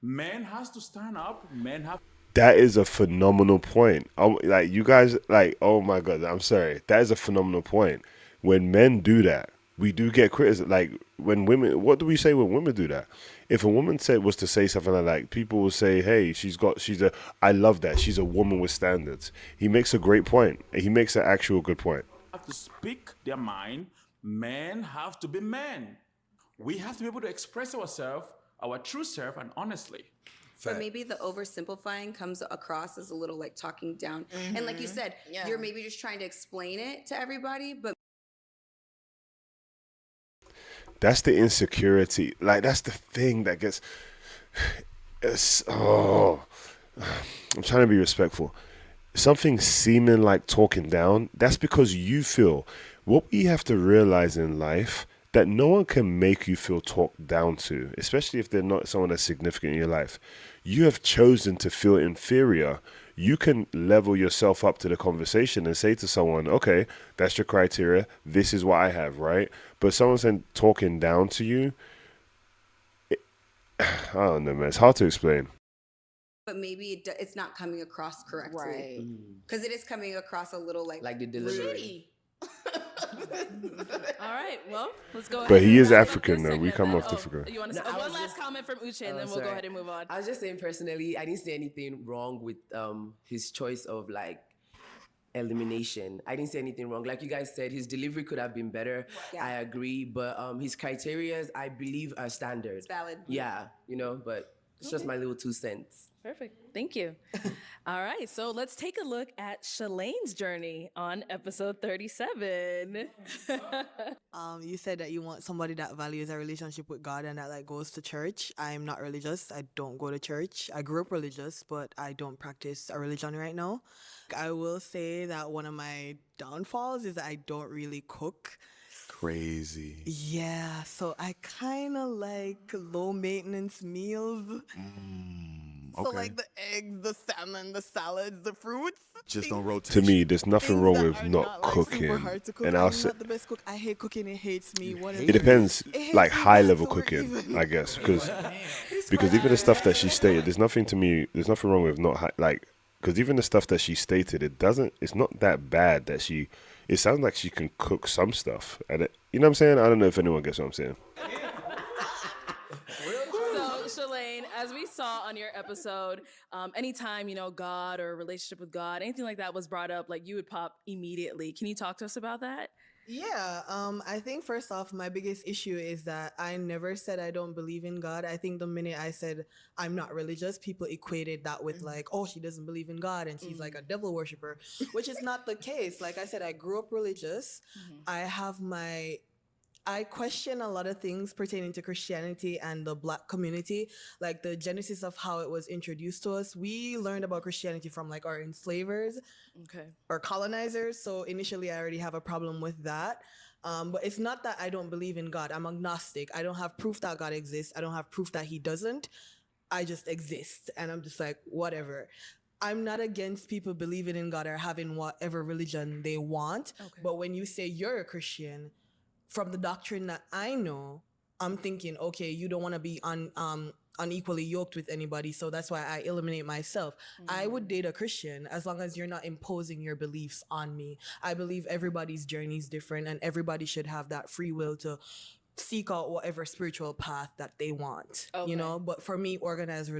Men has to stand up. Men have. That is a phenomenal point. Like you guys, like, oh my God, I'm sorry. That is a phenomenal point. When men do that, we do get criticism. Like when women, what do we say when women do that? If a woman was to say something like, people will say, hey, I love that. She's a woman with standards. He makes a great point. He makes an actual good point. Have to speak their mind. Men have to be men. We have to be able to express ourselves, our true self, and honestly. But maybe the oversimplifying comes across as a little like talking down. And like you said, you're maybe just trying to explain it to everybody, but That's the insecurity. Like, that's the thing that gets... I'm trying to be respectful. Something seeming like talking down, that's because you feel... What we have to realize in life, that no one can make you feel talked down to, especially if they're not someone that's significant in your life. You have chosen to feel inferior. You can level yourself up to the conversation and say to someone, okay, that's your criteria. This is what I have, right? But someone's then talking down to you. I don't know, man. It's hard to explain. but maybe it's not coming across correctly. Right. Because it is coming across a little like the delivery. All right, well, let's go ahead. But he and is wrap up African, this though. We segment come then. off Africa. You want to No, say I one was last comment from Uche, and then we'll go sorry. ahead and move on. I was just saying personally, I didn't see anything wrong with his choice of like elimination. I didn't see anything wrong. Like you guys said, his delivery could have been better. Yeah. I agree, but his criterias, I believe, are standard. It's valid. Yeah, but it's just my little 2 cents. Perfect. Thank you. All right, so let's take a look at Shalane's journey on episode 37. You said that you want somebody that values a relationship with God and that like goes to church. I'm not religious. I don't go to church. I grew up religious, but I don't practice a religion right now. I will say that one of my downfalls is that I don't really cook. Crazy. Yeah, so I kind of like low maintenance meals. So Okay. like the eggs, the salmon, the salads, the fruits. Just don't rotate. To me, there's nothing Things wrong that with are not like, cooking. super hard to cook. And I'm I'll say, not the best cook. I hate cooking. It hates me. Whatever. it depends, It hates like me high bad, level so we're cooking, even. I guess, because even the stuff that she stated, there's nothing wrong with not because even the stuff that she stated, it's not that bad that it sounds like she can cook some stuff, and you know what I'm saying? I don't know if anyone gets what I'm saying. So, Shalane, as we saw on your episode, anytime, God or a relationship with God, anything like that was brought up, like you would pop immediately. Can you talk to us about that? Yeah, I think first off, my biggest issue is that I never said I don't believe in God. I think the minute I said I'm not religious, people equated that with like, oh, she doesn't believe in God and she's like a devil worshiper, which is not the case. Like I said, I grew up religious. I question a lot of things pertaining to Christianity and the Black community, like the genesis of how it was introduced to us. We learned about Christianity from like our enslavers or colonizers. So initially I already have a problem with that. But it's not that I don't believe in God. I'm agnostic. I don't have proof that God exists. I don't have proof that he doesn't. I just exist. And I'm just like, whatever. I'm not against people believing in God or having whatever religion they want. But when you say you're a Christian, from the doctrine that I know, I'm thinking, okay, you don't want to be unequally yoked with anybody, so that's why I eliminate myself. I would date a Christian as long as you're not imposing your beliefs on me. I believe everybody's journey is different and everybody should have that free will to seek out whatever spiritual path that they want, Okay. you know. But for me, organized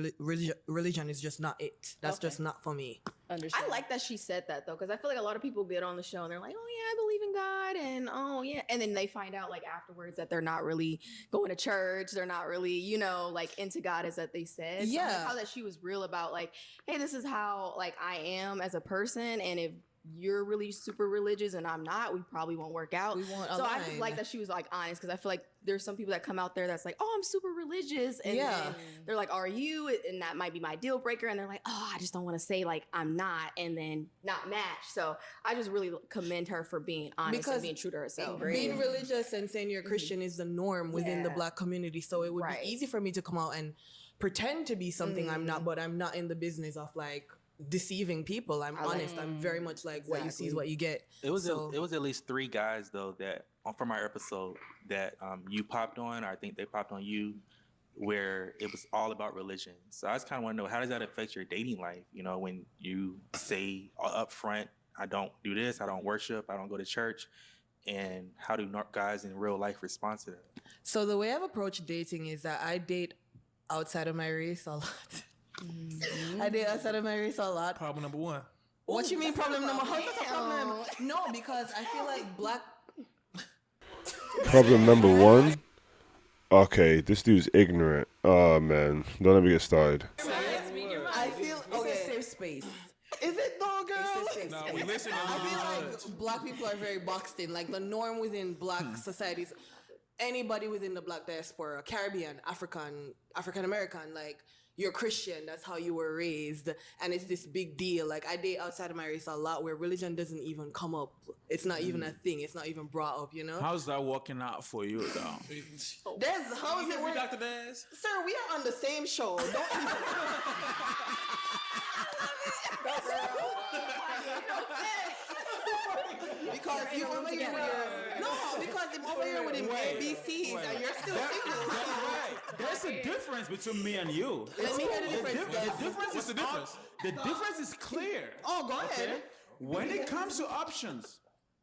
religion is just not it. That's Okay. just not for me. I like that she said that though, because I feel like a lot of people get on the show and they're like, "Oh yeah, I believe in God," and "Oh yeah," and then they find out like afterwards that they're not really going to church, they're not really, you know, like into God as that they said. So I like Yeah. how that she was real about like, "Hey, this is how like I am as a person, and if you're really super religious and I'm not, we probably won't work out." We won't So I just align. like that she was like honest, because I feel like there's some people that come out there that's like, "Oh, I'm super religious," and Yeah. then they're like, "Are you?" And that might be my deal breaker, and they're like, "Oh, I just don't want to say like I'm not," and then not match. So I just really commend her for being honest and being true to herself. Being religious and saying you're Christian is the norm within the Yeah. Black community. So it would Right. be easy for me to come out and pretend to be something I'm not, but I'm not in the business of like deceiving people. I'm I like- honest. I'm very much like what you see is what you get. It was So- it was at least 3 guys though that from our episode that you popped on, or I think they popped on you, where it was all about religion. So I just kind of want to know, how does that affect your dating life? You know, when you say up front, I don't do this, I don't worship, I don't go to church, and how do guys in real life respond to that? So the way I've approached dating is that I date outside of my race a lot. I date outside of my race a lot. Problem number 1. What you mean that's not a problem number? problem. How's that a problem? No, because I feel like Black. Problem number 1. Okay, this dude's ignorant. Oh man, don't let me get started. I feel okay. It's a safe space. Is it though, girl? It's a safe No, space. we listen. I feel like Black people are very boxed in. Like the norm within Black societies, anybody within the Black diaspora, Caribbean, African American, like you're Christian. That's how you were raised, and it's this big deal. Like I date outside of my race a lot, where religion doesn't even come up. It's not even a thing. It's not even brought up. You know. How's that working out for you, though? There's how is it work? Dr. Daz? Sir, we are on the same show. Don't because you over here with your no, because I'm over here with him ABCs and you're still single. There's a difference between me and you. Let me hear the difference. The difference What's is the difference? The difference is clear. Oh, go ahead. When it comes to options,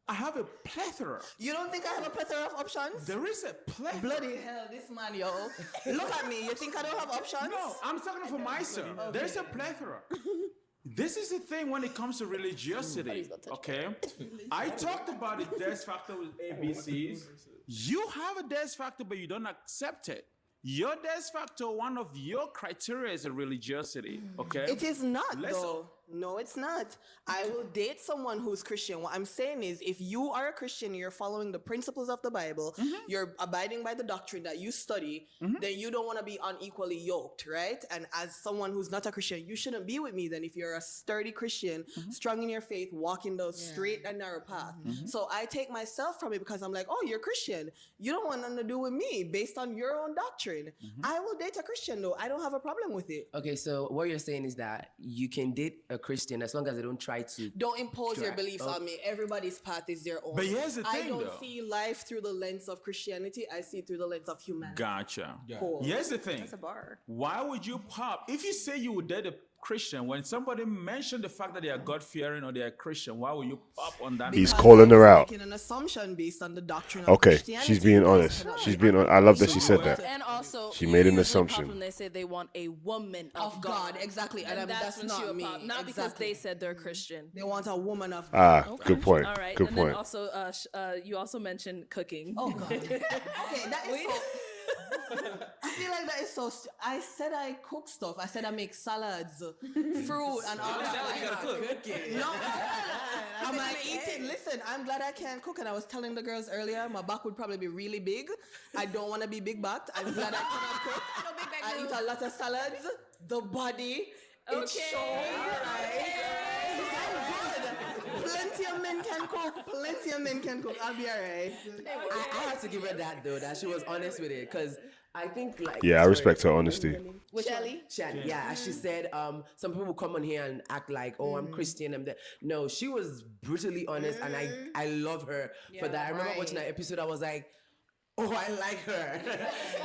I have a plethora. You don't think I have a plethora of options? There is a plethora. Bloody hell, this man, yo. Look at me. You think I don't have options? No, I'm talking for myself. There's a plethora. This is the thing when it comes to religiosity, okay? I talked about the death factor with ABCs. You have a death factor, but you don't accept it. Your death factor, one of your criteria is a religiosity, okay? It is not, Let's- though. No, it's not. I will date someone who's Christian. What I'm saying is, if you are a Christian, you're following the principles of the Bible, you're abiding by the doctrine that you study, then you don't want to be unequally yoked, right? And as someone who's not a Christian, you shouldn't be with me then if you're a sturdy Christian, strong in your faith, walking the straight and narrow path. So I take myself from it because I'm like, oh, you're Christian. You don't want nothing to do with me based on your own doctrine. I will date a Christian, though. I don't have a problem with it. Okay, so what you're saying is that you can date a Christian as long as they don't try to. Don't impose your Correct. beliefs on me. Everybody's path is their own. But here's the I thing, don't though. see life through the lens of Christianity. I see it through the lens of humanity. Gotcha. Cool. Here's the thing. That's a bar. Why would you pop? If you say you would date a Christian, when somebody mentioned the fact that they are God-fearing or they are Christian, why would you pop on that? He's calling her out. Making an assumption based on the doctrine of Okay, Christianity. she's being honest. She's being. I love that she said that. And also, She made an usually assumption. pop when they say they want a woman Of God, exactly. And I mean, that's when not she would me. pop. Not because Exactly. they said they're Christian. They want a woman of Ah, God. good point. All right. Good and point. then also, you also mentioned cooking. Oh God. Okay, that is so. I feel like that is so. I said I cook stuff. I said I make salads, fruit, and all that. You gotta cook. No, I'm like eating. Listen, I'm glad I can cook, and I was telling the girls earlier, my back would probably be really big. I don't want to be big backed. I'm glad I cannot cook. I eat a lot of salads. The body, it shows. Plenty of men can cook. Plenty of men can cook. I'll be alright. I have to give her that though, that she was honest with it, because I think like Yeah, I respect her honesty. Shelly? Yeah, as she said, some people come on here and act like, oh, I'm Christian. I'm that. No, she was brutally honest, and I love her for that. I remember watching that episode. I was like, Oh, I like her.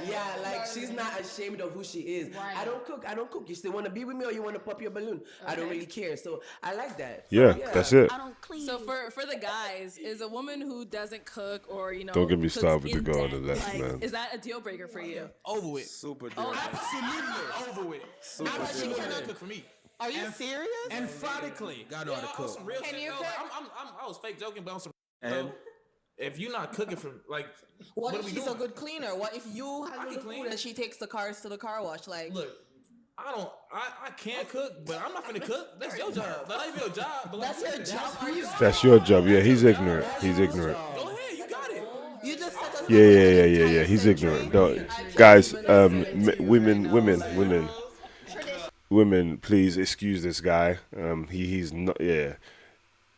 Yeah, like she's not ashamed of who she is. Right. I don't cook. You still want to be with me or you want to pop your balloon? I don't really care. So I like that. So, Yeah, that's it. So for the guys, is a woman who doesn't cook or Don't get me cooks started with the in girl on debt, the left, like, man. is that a deal breaker for you? Over with. Super Oh, deal. Absolutely over with. Super She deal. cannot cook for me. Are you serious? Emphatically. God know how to On cook. some real Can shit. you No, cook? I was fake joking, but on some. And If you're not cooking for like, What what if are we she's doing? a good cleaner? What if you I handle can the clean. food and she takes the cars to the car wash? Like, Look, I can't cook, but I'm not finna cook. That's your job. That ain't your job. But that's your job. Are you? That's your job. Yeah, he's ignorant. He's ignorant. Go ahead, you got it. You just set us Yeah. He's ignorant. No, guys, women, please excuse this guy. He's not. Yeah.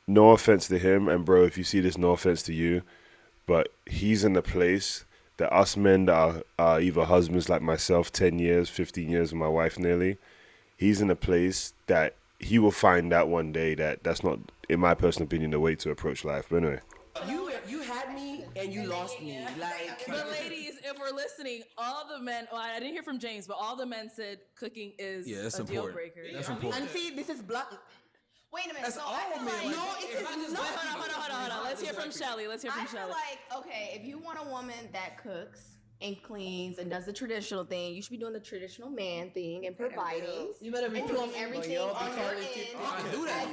No offense to him, and bro, if you see this, no offense to you, but he's in a place that us men that are either husbands like myself, 10 years, 15 years with my wife nearly, he's in a place that he will find out one day that that's not, in my personal opinion, the way to approach life. But anyway. You had me and you lost me. Like, But ladies, if we're listening, all the men, well, I didn't hear from James, but all the men said cooking is that's a deal important. breaker. That's important. and see, this is black. Wait a minute. That's so all I feel men. like, Like, No, it is not. Hold on. Let's hear from Shelly. I feel like, okay, if you want a woman that cooks and cleans and does the traditional thing, you should be doing the traditional man thing and providing. You better be and plumb. doing everything on your end. I can do that.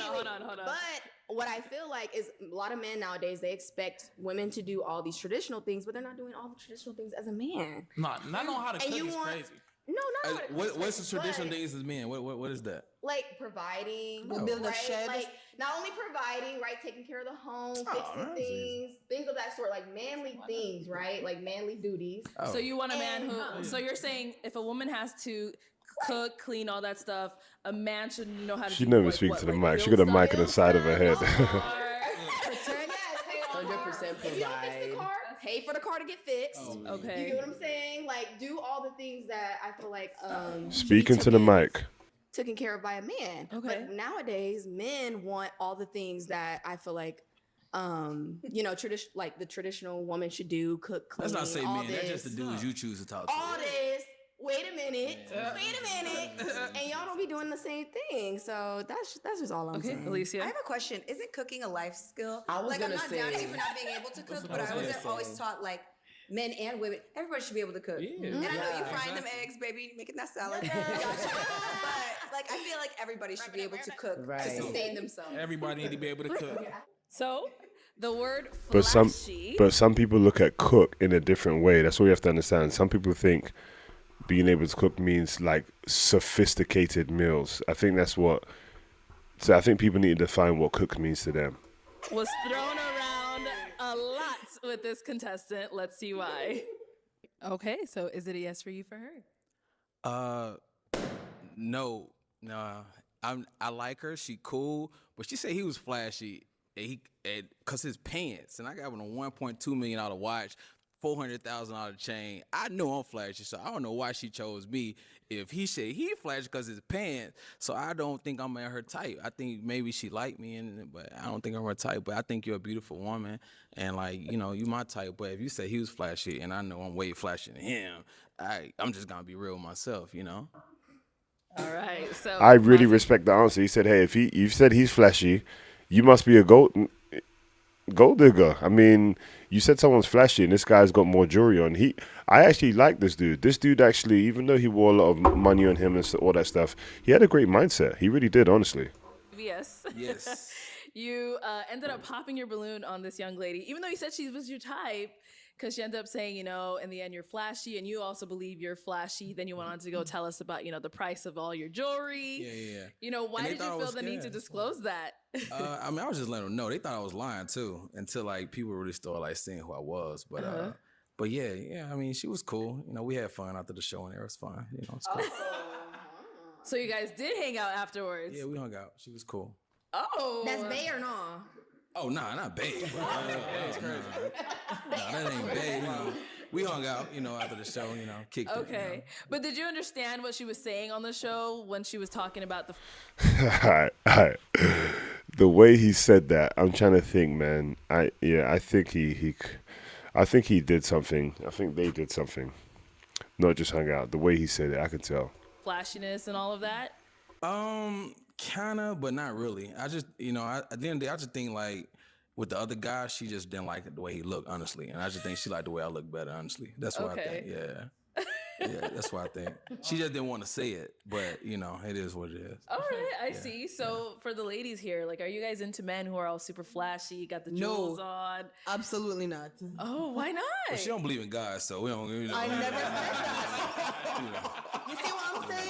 Hold on. But what I feel like is a lot of men nowadays, they expect women to do all these traditional things, but they're not doing all the traditional things as a man. Not know how to And cook you is want- crazy. No, not What's the traditional but, things as men? What is that? like providing, We'll build a right? shed. Like not only providing, right, taking care of the home, fixing that's things of that sort, like manly things, right, like manly duties. Oh. So you want a man who, so you're saying if a woman has to cook, clean, all that stuff, a man should know how to She do never like, speaks what, to the like mic. She build got a mic on the stuff? side of her head. Pretend, yes, pay on 100% car. If you don't fix the car, pay for the car to get fixed. Okay. You get what I'm saying? Like, do all the things that I feel like Speaking to the mic. taken care of by a man. Okay. But nowadays, men want all the things that I feel like, like the traditional woman should do: cook, clean. Let's not say all men. That's this, just the dudes you choose to talk to. all this. Wait a minute. And y'all don't be doing the same thing. So that's just all I'm saying. Alicia. I have a question. Isn't cooking a life skill? I was like, gonna I'm not say- down to you for not being able to cook, but I was always taught like men and women, everybody should be able to cook. Yeah. And I know you Yeah, frying them eggs, baby, making that salad. But like, I feel like everybody should be able to cook Right. to sustain themselves. Everybody need to be able to cook. So the word But flashy. some people look at cook in a different way. That's what you have to understand. Some people think being able to cook means like sophisticated meals. I think that's what. So I think people need to define what cook means to them. was thrown around a lot with this contestant. Let's see why. Okay, so is it a yes for you for her? No. I like her. She cool, but she said he was flashy. Cause his pants, and I got him a $1.2 million watch, $400,000 chain. I know I'm flashy, so I don't know why she chose me. If he said he flashy because his pants, so I don't think I'm at her type. I think maybe she liked me, but I don't think I'm her type. But I think you're a beautiful woman, and you my type. But if you say he was flashy, and I know I'm way flashier than him, I'm just gonna be real with myself, All right, so I really respect the answer. He said, "Hey, if you said he's flashy, you must be a gold digger." I mean, you said someone's flashy, and this guy's got more jewelry on. I actually like this dude. This dude actually, even though he wore a lot of money on him and all that stuff, he had a great mindset. He really did, honestly. Yes. Yes. You ended up popping your balloon on this young lady, even though you said she was your type, because she ended up saying, in the end, you're flashy, and you also believe you're flashy. Then you went on to go tell us about, the price of all your jewelry. Yeah. Why did you feel the need to disclose that? I was just letting them know. They thought I was lying too, until people really started seeing who I was. But yeah. I mean, she was cool. We had fun after the show, and it was fun. It's cool. So you guys did hang out afterwards. Yeah, we hung out. She was cool. Oh, That's Bay or no? Oh, nah, not babe. That's crazy. Nah, that ain't babe. We hung out, after the show, kicked it. Okay. But did you understand what she was saying on the show when she was talking about the... All right. The way he said that, I'm trying to think, man. I think I think he did something. I think they did something. Not just hung out. The way he said it, I could tell. Flashiness and all of that. Kinda, but not really. I just, at the end of the day, I just think like with the other guy, she just didn't like the way he looked, honestly, and I just think she liked the way I look better, honestly. That's what I think. Yeah. Yeah, that's what I think. She just didn't want to say it, but it is what it is. All right, I see. So for the ladies here, like, are you guys into men who are all super flashy, got the jewels on? Absolutely not. Oh, why not? Well, she don't believe in God, so we don't. I never said that. You see what I'm saying?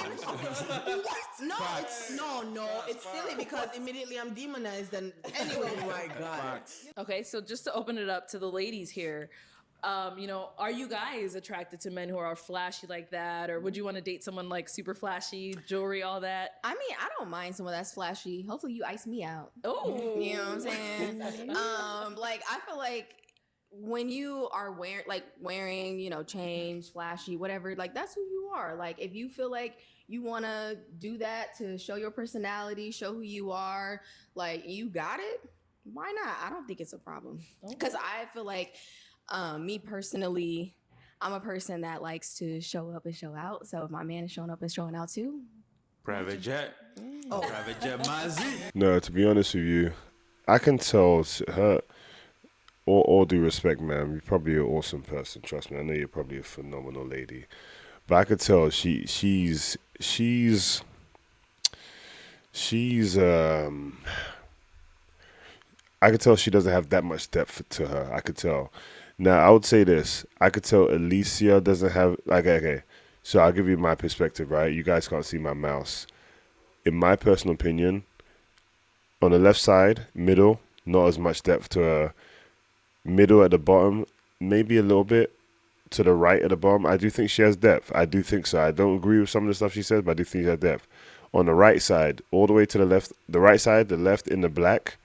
What? No. It's silly because immediately I'm demonized. And anyway, Oh my God. Okay, so just to open it up to the ladies here, are you guys attracted to men who are flashy like that, or would you want to date someone like super flashy, jewelry, all that? I mean, I don't mind someone that's flashy. Hopefully, you ice me out. Oh, you know what I'm saying? Like I feel like when you are wearing, change, flashy, whatever, like that's who you are. Like if you feel like you want to do that to show your personality, show who you are, like you got it. Why not? I don't think it's a problem because I feel like. Me personally, I'm a person that likes to show up and show out. So if my man is showing up and showing out too. Private jet. Private jet Mazi. No, to be honest with you, I can tell her, all due respect, man, you're probably an awesome person. Trust me, I know you're probably a phenomenal lady. But I could tell she's I could tell she doesn't have that much depth to her. I could tell. Now, I would say this. I could tell Alicia doesn't have, okay. So I'll give you my perspective, right? You guys can't see my mouse. In my personal opinion, on the left side, middle, not as much depth to her. Middle at the bottom, maybe a little bit. To the right at the bottom, I do think she has depth. I do think so. I don't agree with some of the stuff she says, but I do think she has depth. On the right side, all the way to the left, the right side, the left in the black,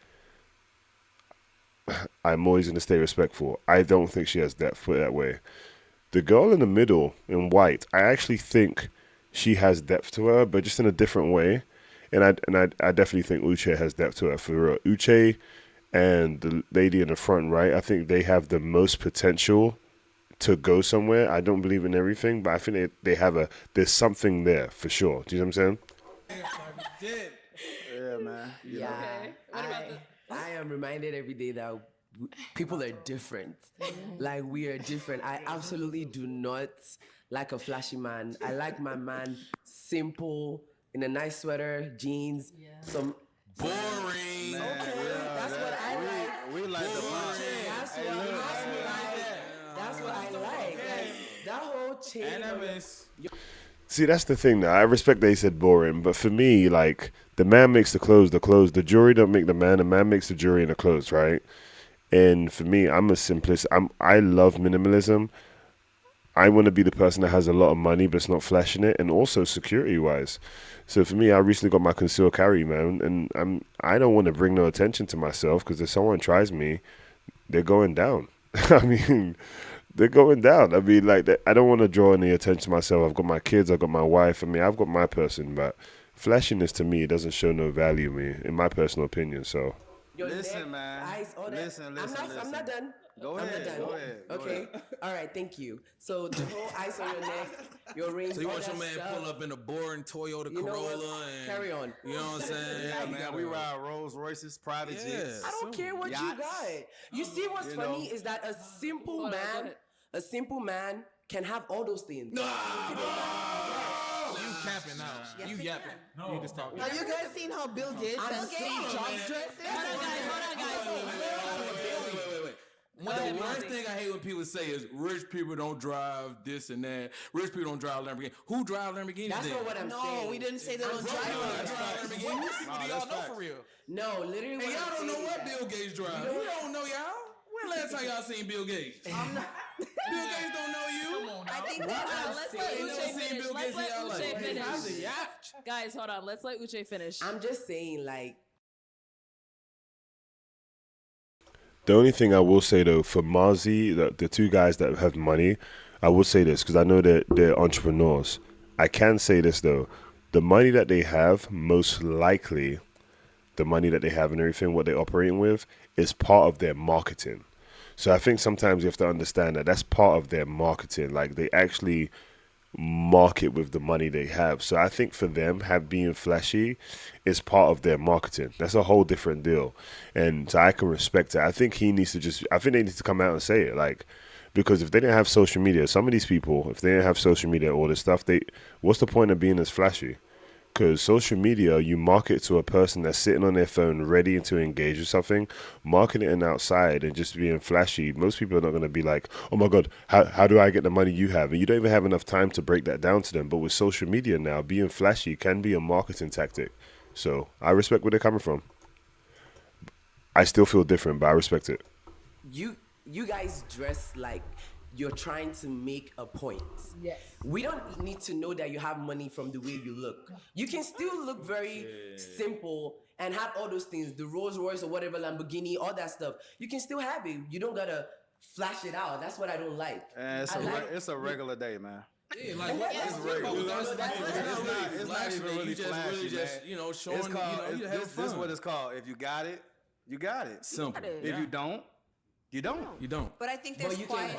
I'm always going to stay respectful. I don't think she has depth, put it that way. The girl in the middle, in white, I actually think she has depth to her, but just in a different way. And I definitely think Uche has depth to her, for real. Uche and the lady in the front right, I think they have the most potential to go somewhere. I don't believe in everything, but I think they have there's something there, for sure. Do you know what I'm saying? Yeah, man. Yeah. Okay. What about I am reminded every day that people are different. Like, we are different. I absolutely do not like a flashy man. I like my man simple, in a nice sweater, jeans, some boring. That's what I like. We like the boring. That's what I like. That whole chain. See, that's the thing now. I respect that he said boring, but for me, like, the man makes the clothes. The jewelry don't make the man makes the jewelry and the clothes, right? And for me, I'm a simplist. I love minimalism. I want to be the person that has a lot of money, but it's not flashing it, and also security-wise. So for me, I recently got my concealed carry, man, and I don't want to bring no attention to myself, because if someone tries me, they're going down. I mean, they're going down. I mean, like, I don't want to draw any attention to myself. I've got my kids, I've got my wife. I mean, I've got my person, but flashiness to me doesn't show no value to me, in my personal opinion. So Listen, man. Listen. I'm not done. Go I'm ahead. not done. Go ahead. Okay. All right. Thank you. So the whole ice on your neck, your rings. So you all want your that man stuff. pull up in a boring Toyota You know Corolla what? and Carry on. You know what I'm saying? Yeah, man. We ride Rolls Royces, private jets. I don't care what you got. You see what's funny is that a simple man can have all those things. You capping now. You yapping. No. You just talking. Have you guys seen how Bill Gates and Steve Jobs dress? The worst thing I hate when people say is rich people don't drive this and that. Rich people don't drive Lamborghini. Who drive Lamborghinis? That's not what I'm saying. No, we didn't say they don't drive Lamborghinis. Do y'all know for real? No, literally. Hey, y'all don't know what Bill Gates drives. We don't know y'all. When last time y'all seen Bill Gates? Bill Gates don't know you. Come on now. I think let's let Ain't never Uche seen finish. Bill Let's Gates let in y'all Uche life. finish. Guys, hold on. Let's let Uche finish. I'm just saying, like. the only thing I will say, though, for Marzi, the two guys that have money, I will say this, because I know that they're entrepreneurs. I can say this, though. The money that they have, most likely, the money that they have and everything, what they're operating with, is part of their marketing. So I think sometimes you have to understand that that's part of their marketing. Like they actually market with the money they have. So I think for them, being flashy is part of their marketing. That's a whole different deal. And so I can respect it. I think they need to come out and say it. Like, because if they didn't have social media, some of these people, if they didn't have social media, all this stuff, what's the point of being as flashy? Because social media, you market to a person that's sitting on their phone ready to engage with something. Marketing outside and just being flashy, most people are not going to be like, oh my God, how do I get the money you have? And you don't even have enough time to break that down to them. But with social media now, being flashy can be a marketing tactic. So I respect where they're coming from. I still feel different, but I respect it. You guys dress like you're trying to make a point. Yes. We don't need to know that you have money from the way you look. You can still look very simple and have all those things, the Rolls Royce or whatever, Lamborghini, all that stuff. You can still have it. You don't gotta flash it out. That's what I don't like. It's a regular day, man. Yeah, like what? It's regular. It's not even really flashy, man. Showing. It's called, this is what it's called. If you got it, you got it. Simple. If you don't, you don't. You don't. But I think there's quiet.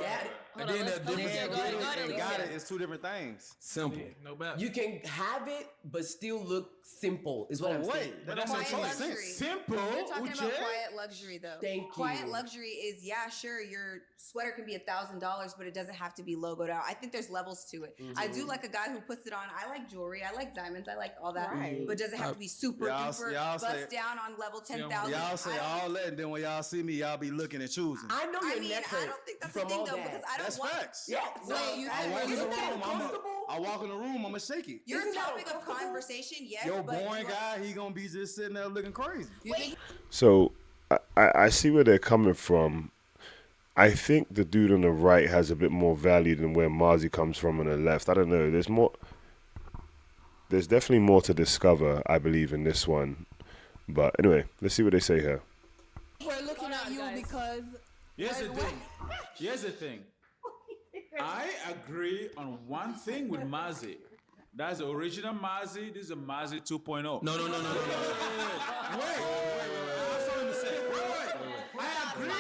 And then the difference and got it is two different things. Simple. No bad. You can have it, but still look simple, is what I'm saying. That doesn't make Quiet sense. luxury. Simple. You're talking Uche. about quiet luxury, though. Thank Quiet you. luxury is, yeah, sure, your sweater can be $1,000, but it doesn't have to be logoed out. I think there's levels to it. I do like a guy who puts it on. I like jewelry. I like diamonds. I like all that. Right. But does it have to be super duper y'all bust say- down on level 10,000? Y'all say all that, and then when y'all see me, y'all be looking and choosing. I know your neck I hurt don't think that's the from thing, all though, that. because I don't That's want... facts. Yeah, So no, you I walk in the isn't that room, uncomfortable? I walk in the room, I'ma shake it. Your Isn't that topic of uncomfortable? conversation, yes, Yo, but... boring guy, he gonna be just sitting there looking crazy. So I see where they're coming from. I think the dude on the right has a bit more value than where Marzi comes from on the left. I don't know. There's definitely more to discover, I believe, in this one. But anyway, let's see what they say here. We're looking at you because Here's the thing. I agree on one thing with Mazi. That's the original Mazi. This is a Mazi 2.0. No. Wait. I have something to say. Wait. I agree.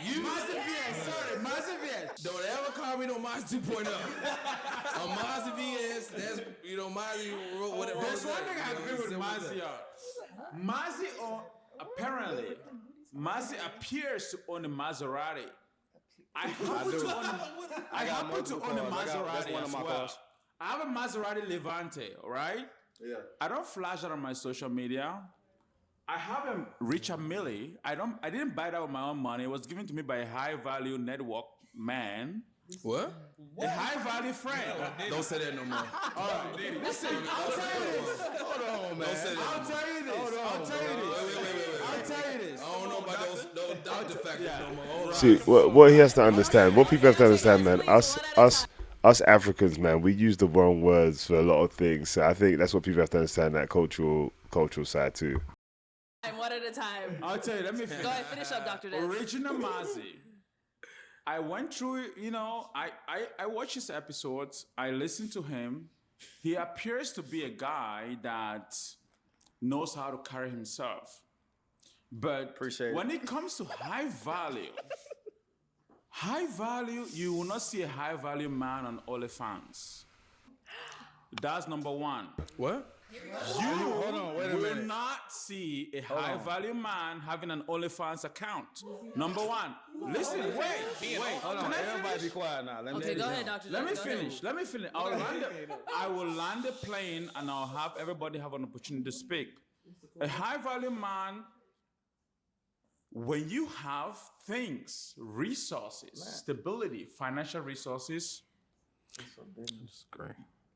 You Mazi VS. Don't ever call me no Maz 2.0. A Maz VS, that's, Maz, whatever. There's one thing I agree with Mazi on. Apparently, Mazi appears to own a Maserati. I happen to own a Maserati as well. I have a Maserati Levante, right? Yeah. I don't flash it on my social media. I have a Richard Millie. I didn't buy that with my own money. It was given to me by a high value network man. What? A high value friend. Don't say that no more. All right. Listen, I'll tell you this. Hold on, man. Don't say that. I'll tell you this. I'll tell you this. I don't know about those doctor factors no more. All right. See, what he has to understand, what people have to understand, man, us Africans, man, we use the wrong words for a lot of things. So I think that's what people have to understand, that cultural side too. One at a time. I'll tell you, let me finish. Go ahead, finish up, Dr. Des. Original Mazi. I went through, I watched his episodes. I listened to him. He appears to be a guy that knows how to carry himself. But when it comes to high value, you will not see a high value man on OnlyFans. That's number one. What? You wait a will minute. not see a high value man having an OnlyFans account. Number one. Listen, wait. Hold on, everybody be quiet now. Let me Okay, go ahead, Dr. Let me Des. finish. I will land the plane and I'll have everybody have an opportunity to speak. A high value man, when you have things, resources, stability, financial resources,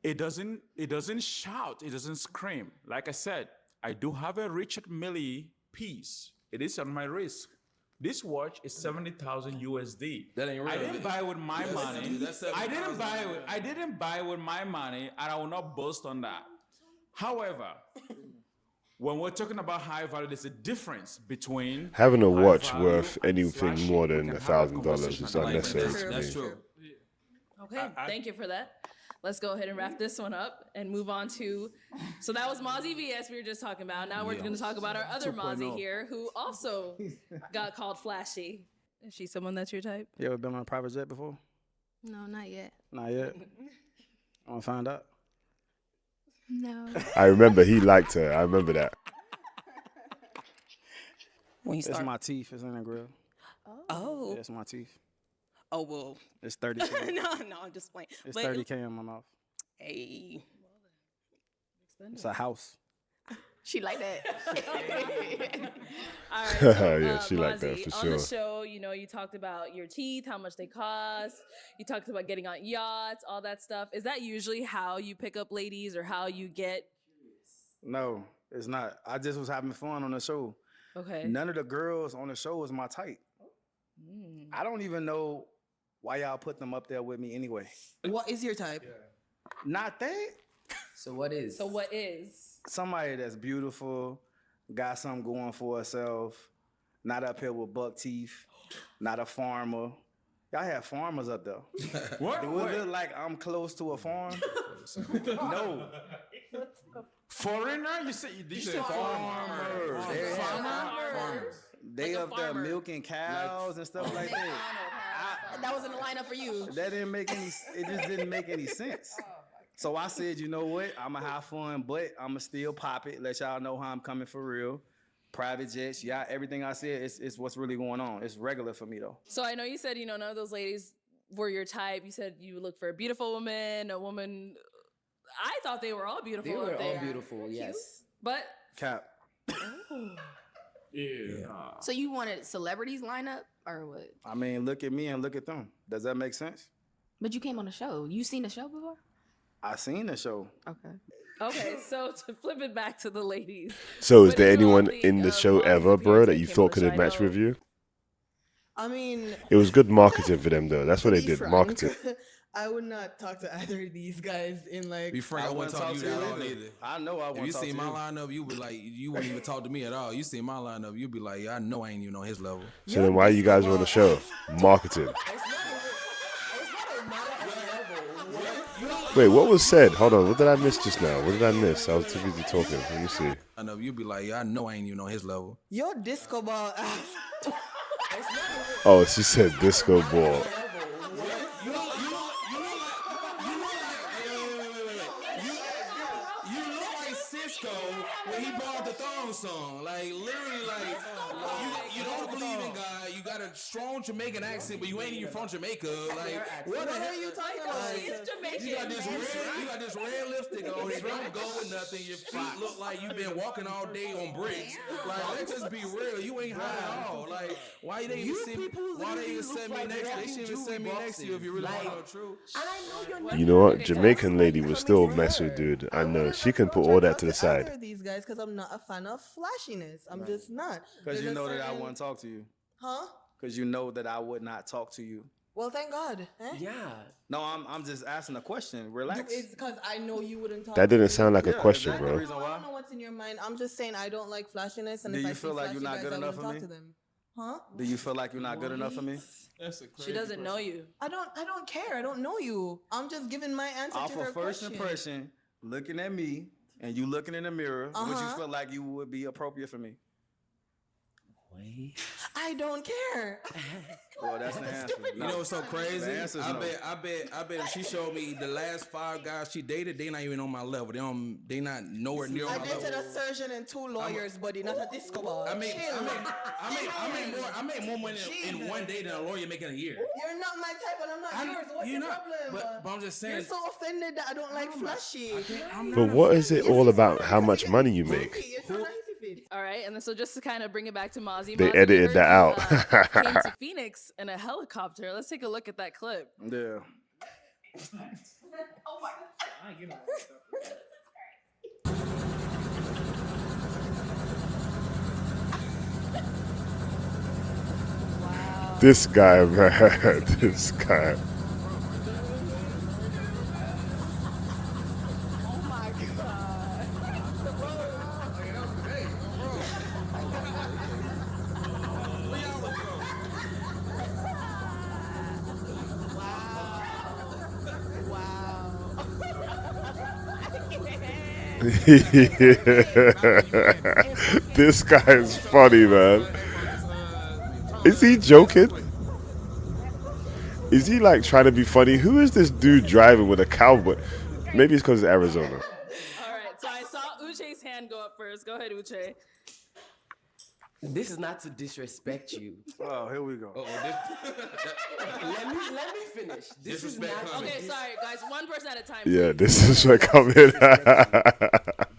it doesn't shout, it doesn't scream. Like I said, I do have a Richard Millie piece. It is on my wrist. This watch is 70,000 USD. That ain't real. I didn't buy it with my money. That's I didn't buy it with my money, and I will not boast on that. However, when we're talking about high value, there's a difference between Having a high watch value worth and anything flashy. more We than can have a $1,000 conversation is about that. unnecessary That's to me. true. Okay, thank you for that. let's go ahead and wrap this one up and move on to. So that was Mozzie VS we were just talking about. Now we're going to talk about our other 2.0. Mozzie here, who also got called flashy. Is she someone that's your type? You ever been on a private jet before? No, not yet. Not yet. I want to find out. No. I remember he liked her. I remember that. When you It's start. my teeth. It's in the grill. Oh. Yeah, it's my teeth. Oh, well. It's 30K. no, I'm just playing. It's But- 30K in my mouth. Hey. It's a house. She like that. All right. So, Yeah, she liked that Mozzie, for on the sure. show, you talked about your teeth, how much they cost. You talked about getting on yachts, all that stuff. Is that usually how you pick up ladies or how you get? No, it's not. I just was having fun on the show. Okay. None of the girls on the show was my type. I don't even know why y'all put them up there with me anyway. What is your type? Not that. So what is? So what is? Somebody that's beautiful, got something going for herself, not up here with buck teeth, not a farmer. Y'all have farmers up there. What? Do it look like I'm close to a farm? No. Foreigner? You said farmers. They- Farmers. They up there milking cows and stuff like that. That was in the lineup for you. That didn't make any. It just didn't make any sense. So I said, you know what? I'ma have fun, but I'ma still pop it. Let y'all know how I'm coming for real. Private jets, yeah. Everything I said is what's really going on. It's regular for me though. So I know you said, none of those ladies were your type. You said you look for a beautiful woman, a woman. I thought they were all beautiful. They were up all there. beautiful, yes. But Cap. Yeah. So you wanted celebrities lineup or what? I mean, look at me and look at them. Does that make sense? But you came on the show. You seen the show before? I seen the show. Okay. okay, so to flip it back to the ladies. So is What there did you all anyone think in the of show Mozzie's ever, bro, appearance that when you came on thought the could show? have I matched know- with you? I mean, It was good marketing for them, though. That's what to they be did, frank, marketing. I would not talk to either of these guys in like. Be frank, I wouldn't talk to you at all either. I know I If wouldn't you talk seen to my you. lineup, you be like, you wouldn't even talk to me at all. You seen my lineup, you be like, yeah, I know I ain't even on his level. So then why you guys were on the show? Marketing. Wait, what was said? Hold on, what did I miss just now? What did I miss? I was too busy talking. Let me see. I know you be like, yeah, I know I ain't even on his level. Your disco ball ass. Oh, she said disco ball. You look like Cisco when he brought the thong song. Like literally, like you don't believe in God. You got a strong Jamaican accent, but you ain't even from Jamaica. Like what the hell are you talking about? She's Jamaican. You got this red lipstick on. You don't go with nothing. Your feet look like you've been walking all day on bricks. Like let's just be real. You ain't high at all. Like why they even send me? Why they even send me next? They should even send me next to you if you really want to know the truth. You know what? Jamaican lady was still mess with dude. I know. She can put all that to the Either side. of these guys, because I'm not a fan of flashiness. I'm just not. Because you There's a know that I certain- wouldn't talk to you. Huh? Because you know that I would not talk to you. Well, thank God. Eh? Yeah. No, I'm just asking a question. Relax. It's because I know you wouldn't talk. That to didn't me. sound like a Yeah, question, exactly. bro. Reason I why? don't know what's in your mind. I'm just saying I don't like flashiness, and Do if you I feel see like flashy you're not guys, good I enough wouldn't for talk me? to them. Huh? Do you feel like you're not good enough for me? That's a crazy She doesn't know you. I don't care. I don't know you. I'm just giving my answer Off to her of first question. impression, looking at me and you looking in the mirror, would you Uh-huh. feel like you would be appropriate for me? I don't care. Well, that's the answer. You know what's so crazy? The answer's I no. bet if she showed me the last 5 guys she dated, they not even on my level. They not nowhere near I my level. dated a surgeon and 2 lawyers, buddy, not a disco ball. I make Chill. more money in one day than a lawyer making a year. You're not my type, and I'm not yours. What's you're your not, problem? but I'm just saying. You're so offended that I don't like flashy. But what is it all about? How much money you make? All right, and then so just to kind of bring it back to Mozzie. They Mozzie, we edited heard that you, out. came to Phoenix in a helicopter. Let's take a look at that clip. Yeah. This guy, man. This guy. This guy is funny, man. Is he joking? Is he like trying to be funny? Who is this dude driving with a cowboy? Maybe it's because it's Arizona. All right, so I saw Uche's hand go up first. Go ahead, Uche. This is not to disrespect you. Oh, here we go. let me finish. This is not. Okay, sorry, guys. One person at a time. Yeah, please. this is what coming.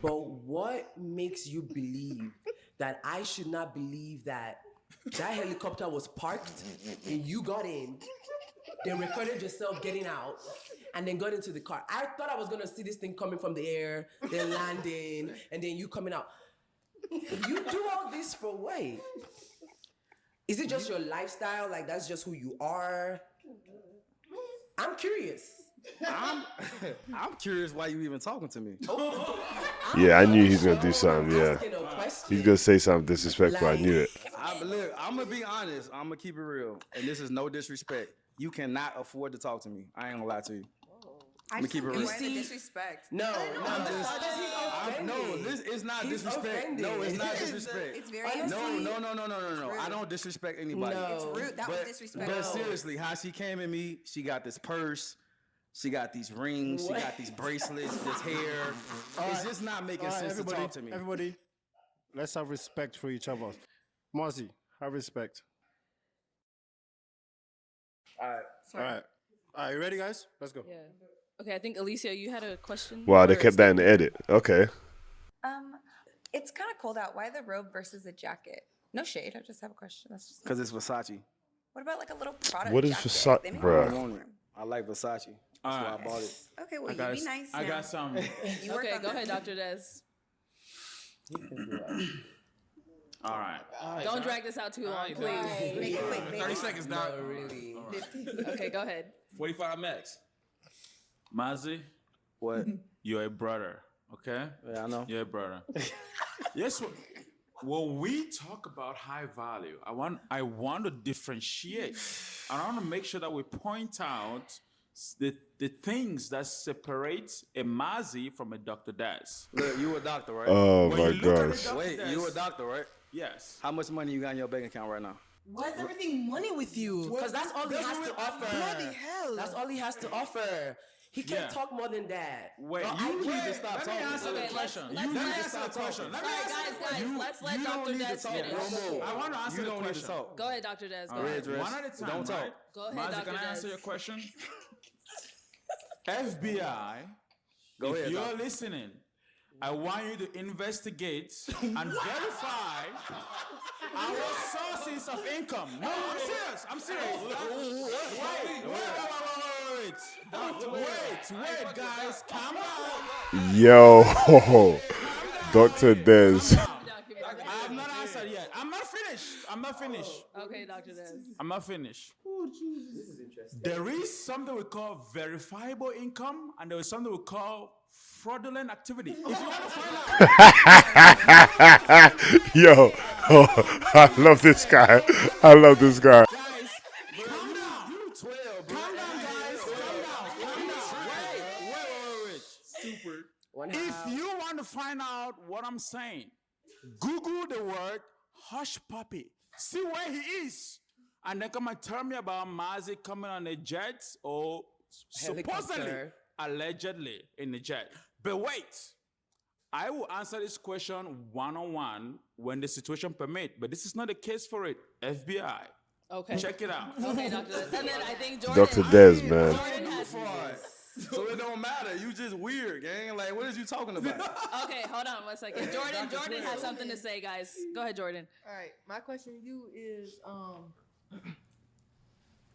But what makes you believe that I should not believe that helicopter was parked and you got in, then recorded yourself getting out, and then got into the car? I thought I was gonna see this thing coming from the air, then landing, and then you coming out. You do all this for what? Is it just your lifestyle? Like that's just who you are? I'm curious. I'm curious why you even talking to me. Yeah, I knew he was gonna do something. Yeah, he's gonna say something disrespectful. I knew it. Look, I'm gonna be honest. I'm gonna keep it real, and this is no disrespect. You cannot afford to talk to me. I ain't gonna lie to you. I Let me just keep it don't real. get why the disrespect. No, this is not disrespect. No, it's not disrespect. It's very No. I don't disrespect anybody. No. It's rude. That was disrespectful. But seriously, how she came at me, she got this purse, she got these rings, she got these bracelets, this hair. It's just not making sense to talk to me. Everybody, let's have respect for each other. Marzi, have respect. All right. Sorry. All right, you ready, guys? Let's go. Yeah. Okay, I think Alicia, you had a question. Wow, they Or kept that in the edit. Okay. It's kind of cold out. Why the robe versus a jacket? No shade. I just have a question. That's just. Because it's Versace. What about like a little product? What is jacket? Versace, They make bruh? it I want it. I like Versace. That's why I bought it. Okay, well, I you got be s- nice. I now. got some. You work Okay, on go that. ahead, Dr. Des. All right. Don't drag this out too long, please. Make it quick, baby. 30 seconds, Doc. Really? Okay, go ahead. 45 max. Mazi, What? you're a brother, okay? Yeah, I know. You're a brother. Yes, when we talk about high value, I want to differentiate. I want to make sure that we point out the things that separate a Mazi from a Dr. Des. Look, you a doctor, right? Oh When my you look at gosh. the Wait, Dr. you a Des- doctor, right? Yes. How much money you got in your bank account right now? Why is everything money with you? Because that's all he has to offer. Bloody hell. That's all he has to offer. He can't Yeah. talk more than that. Wait, No, you I need can't. to stop Let me talking. answer the Okay, question. let's You let need him to stop answer talking. Sorry, guys, let's let You Dr. don't need Des to talk finish. no more. I want to answer You the don't need to question. talk. Go ahead, Dr. Des. Go All right, ahead. Dress. one at a time. Don't talk. Right? Go ahead, Mazi, Dr. can I answer Des. your question? FBI, Go if ahead, you're Doc. listening, I want you to investigate and verify our sources of income. No, I'm serious. I'm serious. Wait, guys, calm down. Yo, Dr. Des. I have not answered yet. I'm not finished. Okay, Dr. Des. I'm not finished. This is interesting. There is something we call verifiable income, and there is something we call fraudulent activity. If you want to find out, Yo, I love this guy. I love this guy. guys, calm down. You 12, bro. Calm down, guys. Calm down. Wait. Stupid. If you want to find out what I'm saying, Google the word hush puppy. See where he is. And then come and tell me about Mazi coming on a jet or supposedly, Helicopter. allegedly in a jet. But wait, I will answer this question one-on-one when the situation permits. But this is not the case for it. FBI. Okay. Check it out. Okay, Dr. Des. And then I think Jordan. Dr. Des, man. Jordan has. So it don't matter. You just weird, gang. Like, what is you talking about? Okay, hold on 1 second. Jordan has something to say, guys. Go ahead, Jordan. All right, my question to you is,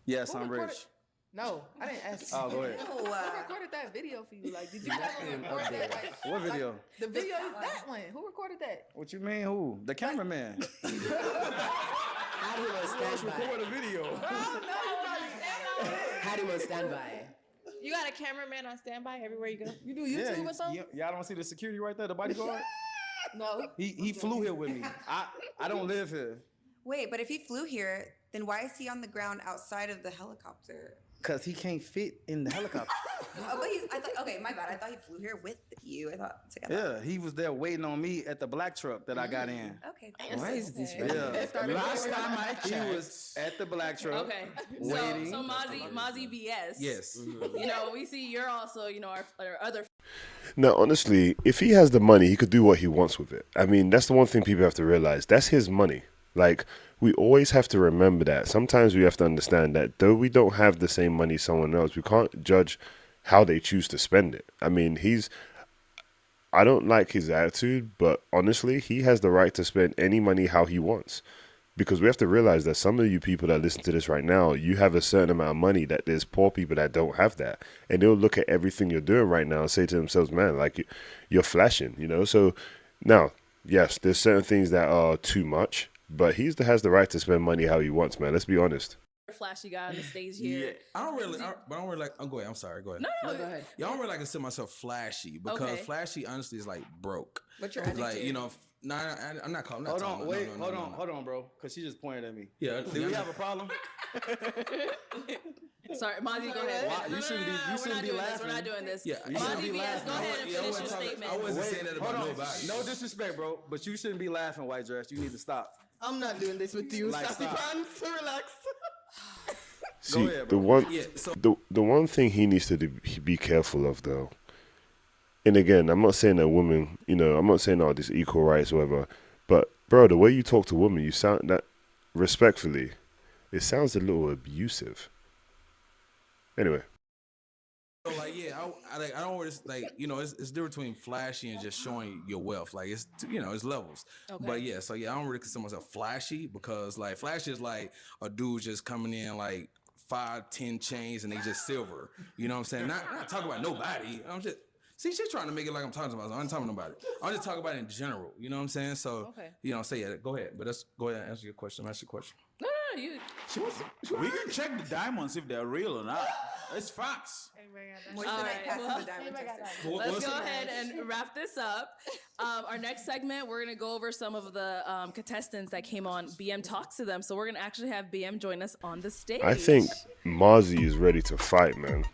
Yes, who I'm recorded- rich. No, I didn't ask. Oh, go ahead. Who recorded that video for you? Like, did you ever record that? Like, What video? Like, the video, that one. Who recorded that? What you mean? Who? The cameraman. I do on standby. Record a video. How do you on standby? You got a cameraman on standby everywhere you go. You do YouTube or something? Y'all don't see the security right there, the bodyguard? No. He flew here with me. I don't live here. Wait, but if he flew here, then why is he on the ground outside of the helicopter? Cause he can't fit in the helicopter. Oh, but I thought, okay, my bad. I thought he flew here with you. I thought together. Yeah, he was there waiting on me at the black truck that I got in. Okay. What is this? Yeah. Last time I He checked, was at the black truck. Okay. Waiting. So Mozzie VS. Yes. You know, we see you're also, you know, our other. Now, honestly, if he has the money, he could do what he wants with it. I mean, that's the one thing people have to realize. That's his money. Like, we always have to remember that. Sometimes we have to understand that though we don't have the same money as someone else, we can't judge how they choose to spend it. I mean, I don't like his attitude, but honestly, he has the right to spend any money how he wants. Because we have to realize that some of you people that listen to this right now, you have a certain amount of money that there's poor people that don't have that. And they'll look at everything you're doing right now and say to themselves, man, like you're flashing, you know? So now, yes, there's certain things that are too much, but he has the right to spend money how he wants, man. Let's be honest. Flashy guy on the stage here. Yeah, I don't really like. I'm going. I'm sorry. Go ahead. No, go ahead. Yeah, I don't really like to consider myself flashy because Okay. flashy, honestly, is like broke. What's your Like attitude? you know, I'm not calling. Hold on, wait, hold on, bro. Cause she just pointed at me. Yeah. Do we have a problem? Sorry, Mozzie, go ahead. Why? You shouldn't be. You shouldn't be laughing. We're not doing this. Yeah, you shouldn't Mozzie be VS, go laughing. ahead and finish your statement. I wasn't saying that about Hold on. nobody. No disrespect, bro. But you shouldn't be laughing, white dress. You need to stop. I'm not doing this with you, Like, Sassy stop. Pants. Relax. See, ahead, the bro. one, Yeah, so- the one thing he needs to be careful of, though. And again, I'm not saying that women, you know, I'm not saying this equal rights or whatever. But bro, the way you talk to women, you sound that respectfully, it sounds a little abusive. Anyway. So like, yeah, I don't want to like, you know, it's different between flashy and just showing your wealth. Like it's, you know, it's levels. Okay. But yeah, so yeah, I don't really consider myself flashy because like flashy is like a dude just coming in like 5-10 chains and they just silver. You know what I'm saying? Not talking about nobody. I'm just she's trying to make it like I'm talking about. I'm not talking about it. I'm just talking about it in general. You know what I'm saying? So Okay. you know, say yeah, go ahead. But let's go ahead and answer your question. Ask your question. No, you. we can check the diamonds if they're real or not. It's facts. More All than right, passing well, the diamond tester. Let's go ahead and wrap this up. Our next segment, we're going to go over some of the contestants that came on BM Talks to them. So we're going to actually have BM join us on the stage. I think Mozzie is ready to fight, man.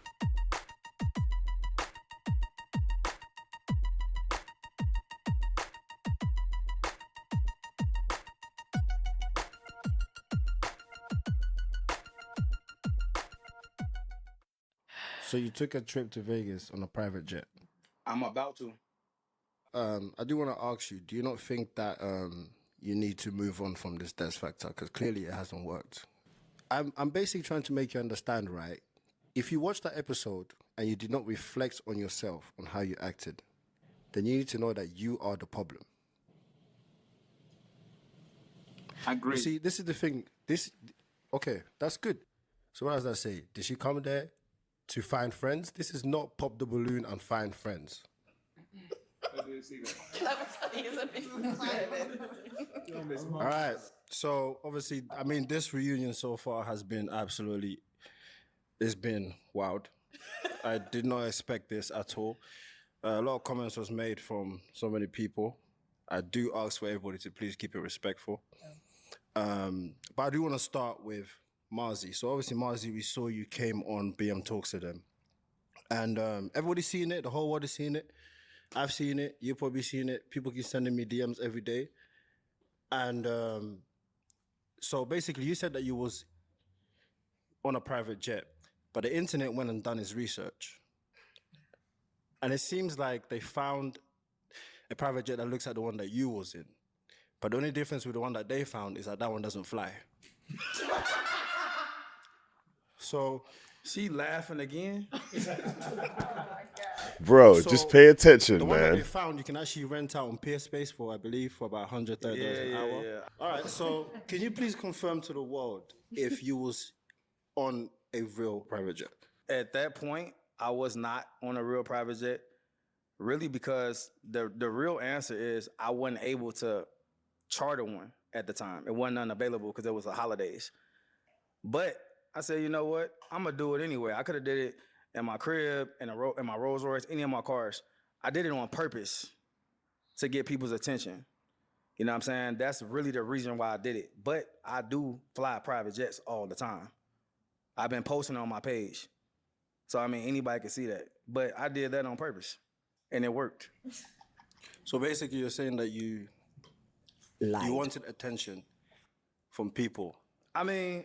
So you took a trip to Vegas on a private jet. I'm about to. I do want to ask you, do you not think that you need to move on from this death factor? Because clearly it hasn't worked. I'm basically trying to make you understand, right? If you watch that episode and you did not reflect on yourself, on how you acted, then you need to know that you are the problem. I agree. You see, this is the thing. Okay, that's good. So what does that say? Did she come there to find friends? This is not pop the balloon and find friends. All right. So obviously, I mean, this reunion so far has been absolutely, it's been wild. I did not expect this at all. A lot of comments was made from so many people. I do ask for everybody to please keep it respectful. But I do want to start with Mozzie. So obviously, Mozzie, we saw you came on BM Talks to them. And everybody's seen it. The whole world is seeing it. I've seen it. You've probably seen it. People keep sending me DMs every day. And so basically, you said that you was on a private jet, but the internet went and done its research. And it seems like they found a private jet that looks like the one that you was in. But the only difference with the one that they found is that that one doesn't fly. So she laughing again. Bro, So, just pay attention, the one that they man. found, you can actually rent out on Peerspace for, I believe, for about $130 an hour. Yeah. All right, so can you please confirm to the world if you was on a real private jet? At that point, I was not on a real private jet, really, because the real answer is I wasn't able to charter one at the time. It wasn't unavailable because it was the holidays. But I said, you know what? I'm gonna do it anyway. I could have did it in my crib, in my Rolls Royce, any of my cars. I did it on purpose to get people's attention. You know what I'm saying? That's really the reason why I did it. But I do fly private jets all the time. I've been posting on my page. So, I mean, anybody can see that. But I did that on purpose, and it worked. So basically, you're saying that you wanted attention from people. I mean,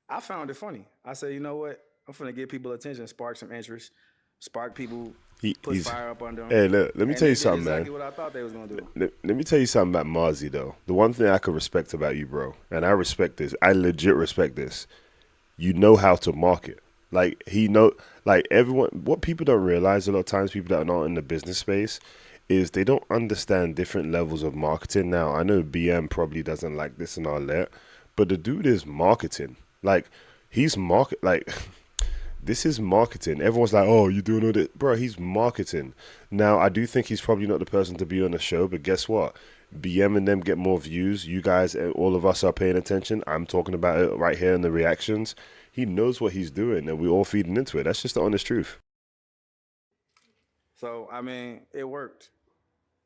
I found it funny. I said, you know what? I'm finna give people attention, spark some interest, spark people, put fire up under them. Hey, look, let me And tell you they did something, exactly man. what I thought they was gonna do. Let me tell you something about Marzi, though. The one thing I could respect about you, bro, and I respect this, I legit respect this. You know how to market. Like, everyone, what people don't realize a lot of times, people that are not in the business space, is they don't understand different levels of marketing. Now, I know BM probably doesn't like this and all that, but the dude is marketing. Like, he's this is marketing. Everyone's like, oh, you're doing all this. Bro, he's marketing. Now, I do think he's probably not the person to be on the show, but guess what? BM and them get more views. You guys, all of us are paying attention. I'm talking about it right here in the reactions. He knows what he's doing, and we're all feeding into it. That's just the honest truth. So, I mean, it worked.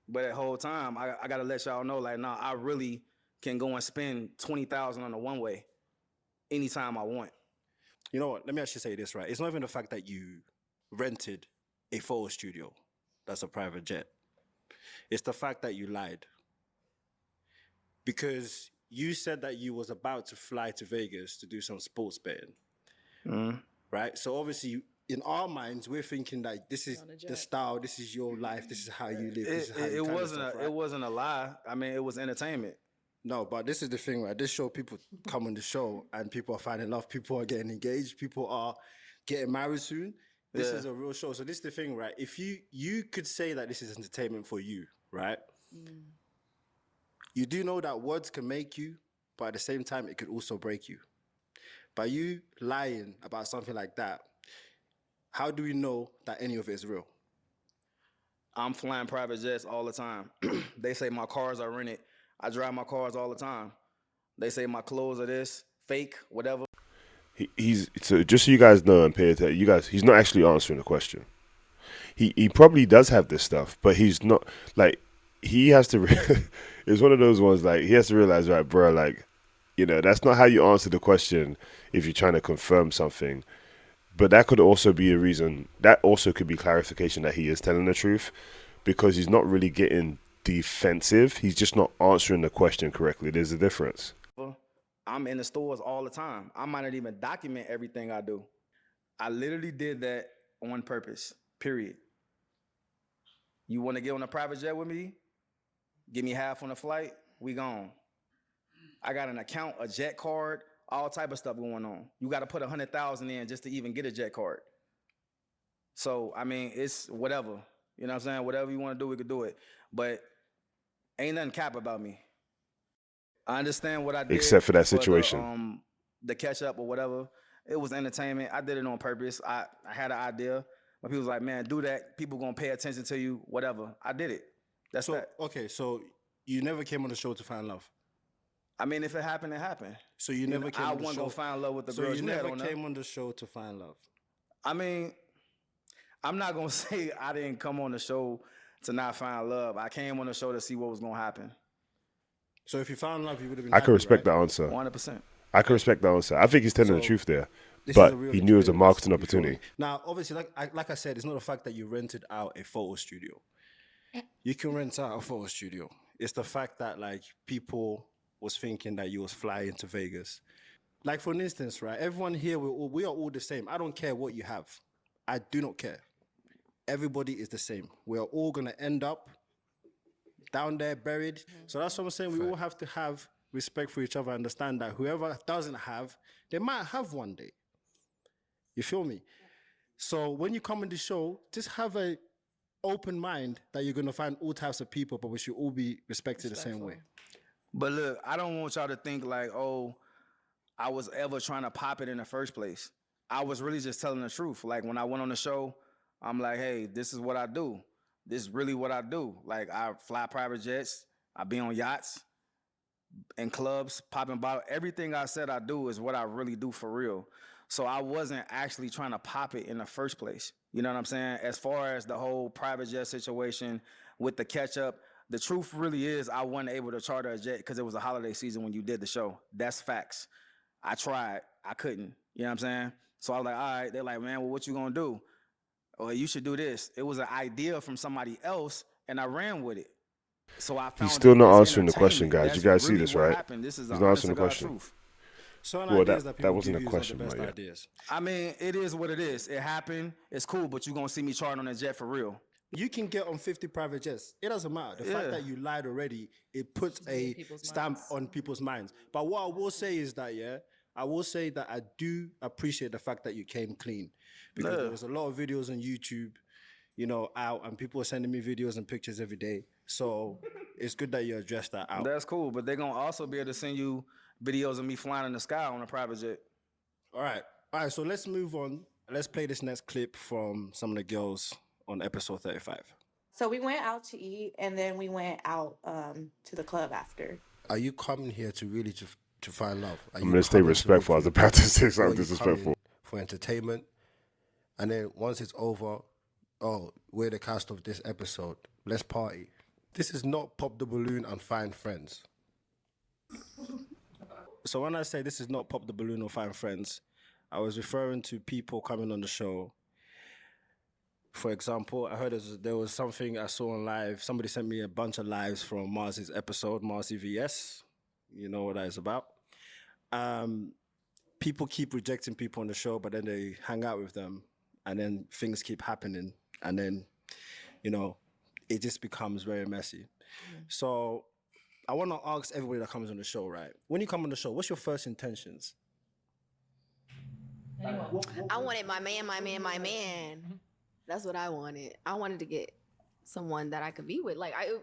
But that whole time, I got to let y'all know, like, nah, I really can go and spend $20,000 on a one-way anytime I want. You know what? Let me actually say this, right? It's not even the fact that you rented a photo studio that's a private jet. It's the fact that you lied. Because you said that you was about to fly to Vegas to do some sports betting. Mm-hmm. Right? So obviously, in our minds, we're thinking that this is the style, this is your life, this is how you live, this is how you kind of stuff, right? It wasn't a lie. I mean, it was entertainment. No, but this is the thing, right? This show, people come on the show and people are finding love, people are getting engaged, people are getting married soon. This is a real show. So this is the thing, right? If you could say that this is entertainment for you, right? You do know that words can make you, but at the same time, it could also break you. By you lying about something like that, how do we know that any of it is real? I'm flying private jets all the time. They say my cars are rented. I drive my cars all the time. They say my clothes are this, fake, whatever. He's so just so you guys know and pay attention, you guys, he's not actually answering the question. He probably does have this stuff, but he's not, like, he has to. It's one of those ones, like, he has to realize, right, bro, like, that's not how you answer the question if you're trying to confirm something. But that could also be a reason. That also could be clarification that he is telling the truth, because he's not really getting defensive. He's just not answering the question correctly. There's a difference. I'm in the stores all the time. I might not even document everything I do. I literally did that on purpose, period. You want to get on a private jet with me? Give me half on the flight, we gone. I got an account, a jet card, all type of stuff going on. You got to put 100,000 in just to even get a jet card. So, I mean, it's whatever. You know what I'm saying? Whatever you want to do, we could do it. But ain't nothing cap about me. I understand what I did. Except for that situation. The catch up or whatever. It was entertainment. I did it on purpose. I had an idea. But people was like, man, do that. People going to pay attention to you, whatever. I did it. That's that. Okay, so you never came on the show to find love? I mean, if it happened, it happened. So you never came on the show? I wasn't going to find love with the so girls you you had never on there. came on the show to find love? I mean, I'm not going to say I didn't come on the show to not find love. I came on the show to see what was going to happen. So if you found love, you would have been I happy, can respect right? that answer. 100%. I can respect that answer. I think he's telling the truth there. This But is a real he knew it was a experience, marketing you feel opportunity. me? Now, obviously, like I said, it's not the fact that you rented out a photo studio. You can rent out a photo studio. It's the fact that, like, people was thinking that you was flying to Vegas. Like, for instance, right, everyone here, we are all the same. I don't care what you have. I do not care. Everybody is the same. We are all going to end up down there buried. So that's what I'm saying. We all have to have respect for each other, understand that whoever doesn't have, they might have one day. You feel me? So when you come on the show, just have a open mind that you're going to find all types of people, but we should all be respected the same way. But look, I don't want y'all to think like, oh, I was ever trying to pop it in the first place. I was really just telling the truth. Like, when I went on the show, I'm like, hey, this is what I do. This is really what I do. Like, I fly private jets. I be on yachts, in clubs, popping bottles. Everything I said I do is what I really do for real. So I wasn't actually trying to pop it in the first place. You know what I'm saying? As far as the whole private jet situation with the catch up, the truth really is I wasn't able to charter a jet because it was a holiday season when you did the show. That's facts. I tried. I couldn't. You know what I'm saying? So I was like, all right. They're like, man, well, what you gonna do? Or you should do this. It was an idea from somebody else, and I ran with it. So I found He's still that not it's answering the question, entertainment. guys. You That's guys see really this, what right? happened. This is He's the not honest answering to the God question. truth. Certain Well, ideas that people wasn't give a you question, is not the but best yeah. ideas. I mean, it is what it is. It happened. It's cool, but you're gonna see me charting on that jet for real. You can get on 50 private jets. It doesn't matter. The Yeah. fact that you lied already, it puts a stamp on people's minds. But what I will say is that, I will say that I do appreciate the fact that you came clean. Because Yeah. there was a lot of videos on YouTube, out, and people are sending me videos and pictures every day. So it's good that you addressed that out. That's cool, but they're gonna also be able to send you videos of me flying in the sky on a private jet. All right, so let's move on. Let's play this next clip from some of the girls on episode 35. So we went out to eat, and then we went out to the club after. Are you coming here to really to find love? Are I'm you going to stay coming respectful. I was about to say or are something you disrespectful. coming for entertainment? And then once it's over, oh, we're the cast of this episode. Let's party. This is not pop the balloon and find friends. So when I say this is not pop the balloon or find friends, I was referring to people coming on the show. For example, I heard there was something I saw on live. Somebody sent me a bunch of lives from Mars's episode, Mars VS. You know what that is about. People keep rejecting people on the show, but then they hang out with them, and then things keep happening, and then, it just becomes very messy. So I want to ask everybody that comes on the show, right? When you come on the show, what's your first intentions? I wanted my man. That's what I wanted. I wanted to get someone that I could be with.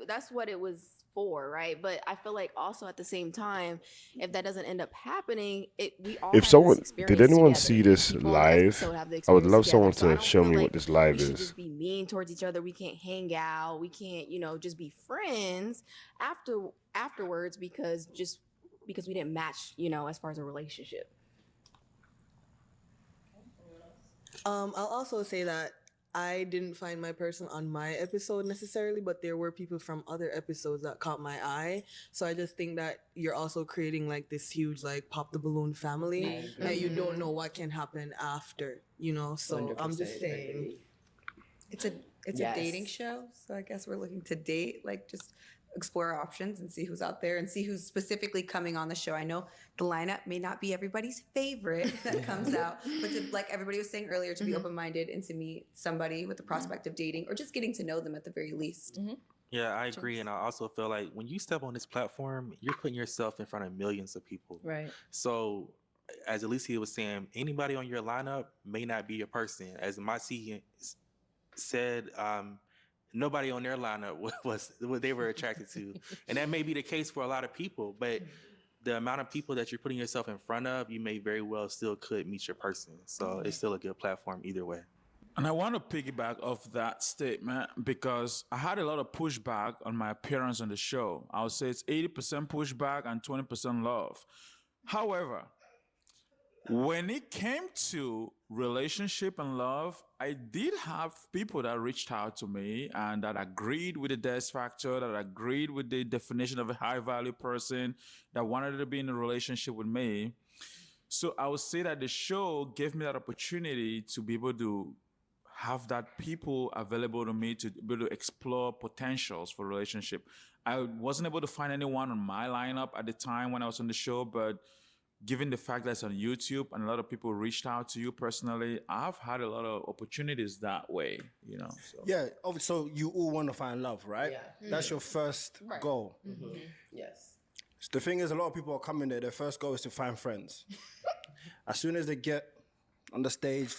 That's what it was for, right? But I feel like also at the same time, if that doesn't end up happening, we all. If had someone this did experience anyone together. see this People on the live, episode have the I would experience love together. someone So I to don't show feel me like what this live we should is. just be mean towards each other. We can't hang out. We can't, just be friends afterwards because we didn't match, as far as a relationship. I'll also say that I didn't find my person on my episode necessarily, but there were people from other episodes that caught my eye. So I just think that you're also creating like this huge like pop the balloon family that you don't know what can happen after, So I'm just 100%. saying. It's a dating show, so I guess we're looking to date, just explore our options and see who's out there and see who's specifically coming on the show. I know the lineup may not be everybody's favorite that comes out, but like everybody was saying earlier, to be open-minded and to meet somebody with the prospect of dating or just getting to know them at the very least. Yeah, I agree. And I also feel like when you step on this platform, you're putting yourself in front of millions of people. Right. So as Alicia was saying, anybody on your lineup may not be your person. As Masi said, nobody on their lineup was what they were attracted to. And that may be the case for a lot of people, but the amount of people that you're putting yourself in front of, you may very well still could meet your person. So it's still a good platform either way. And I want to piggyback off that statement because I had a lot of pushback on my appearance on the show. I would say it's 80% pushback and 20% love. However, when it came to relationship and love, I did have people that reached out to me and that agreed with the Des factor, that agreed with the definition of a high value person, that wanted to be in a relationship with me. So I would say that the show gave me that opportunity to be able to have that people available to me to be able to explore potentials for relationship. I wasn't able to find anyone on my lineup at the time when I was on the show, but given the fact that it's on YouTube and a lot of people reached out to you personally, I've had a lot of opportunities that way, So. Yeah, so you all want to find love, right? Yeah. That's your first goal. Yes. The thing is, a lot of people are coming there, their first goal is to find friends. As soon as they get on the stage,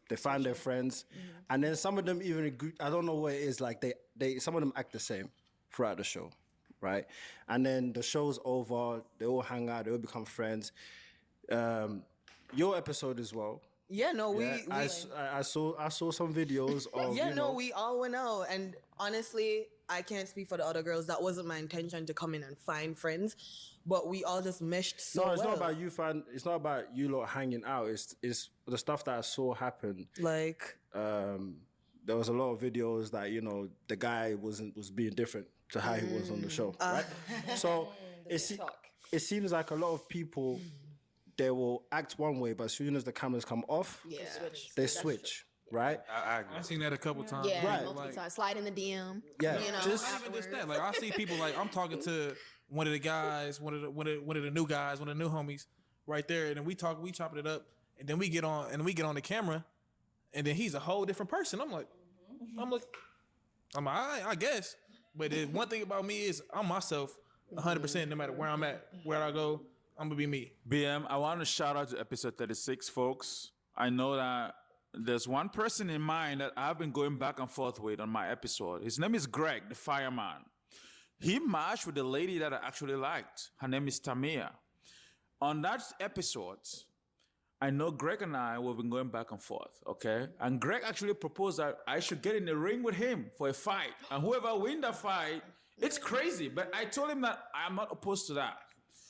they find their friends, and then some of them even agree, I don't know what it is, like they some of them act the same throughout the show, right? And then the show's over, they all hang out, they all become friends. Your episode as well. Yeah, no, I saw some videos of we all went out, and honestly, I can't speak for the other girls. That wasn't my intention to come in and find friends, but we all just meshed so well. No, it's not about you it's not about you lot hanging out. It's the stuff that I saw happen. Like there was a lot of videos that the guy was being different to how he was on the show, right? So it seems like a lot of people they will act one way, but as soon as the cameras come off, they switch. Right? I've seen that a couple times. Yeah, Right. multiple times. Slide in the DM. Yeah, you know, just- Not even just that. Like I see people like I'm talking to one of the guys, one of the new guys, one of the new homies, right there, and then we chopping it up, and then we get on the camera, and then he's a whole different person. I'm like, I guess. But the one thing about me is I'm myself 100%. No matter where I'm at, where I go, I'm gonna be me. BM, I want to shout out to episode 36, folks. I know that there's one person in mind that I've been going back and forth with on my episode. His name is Greg, the fireman. He matched with the lady that I actually liked. Her name is Tamia. On that episode, I know Greg and I have been going back and forth, okay? And Greg actually proposed that I should get in the ring with him for a fight. And whoever wins that fight, it's crazy. But I told him that I'm not opposed to that.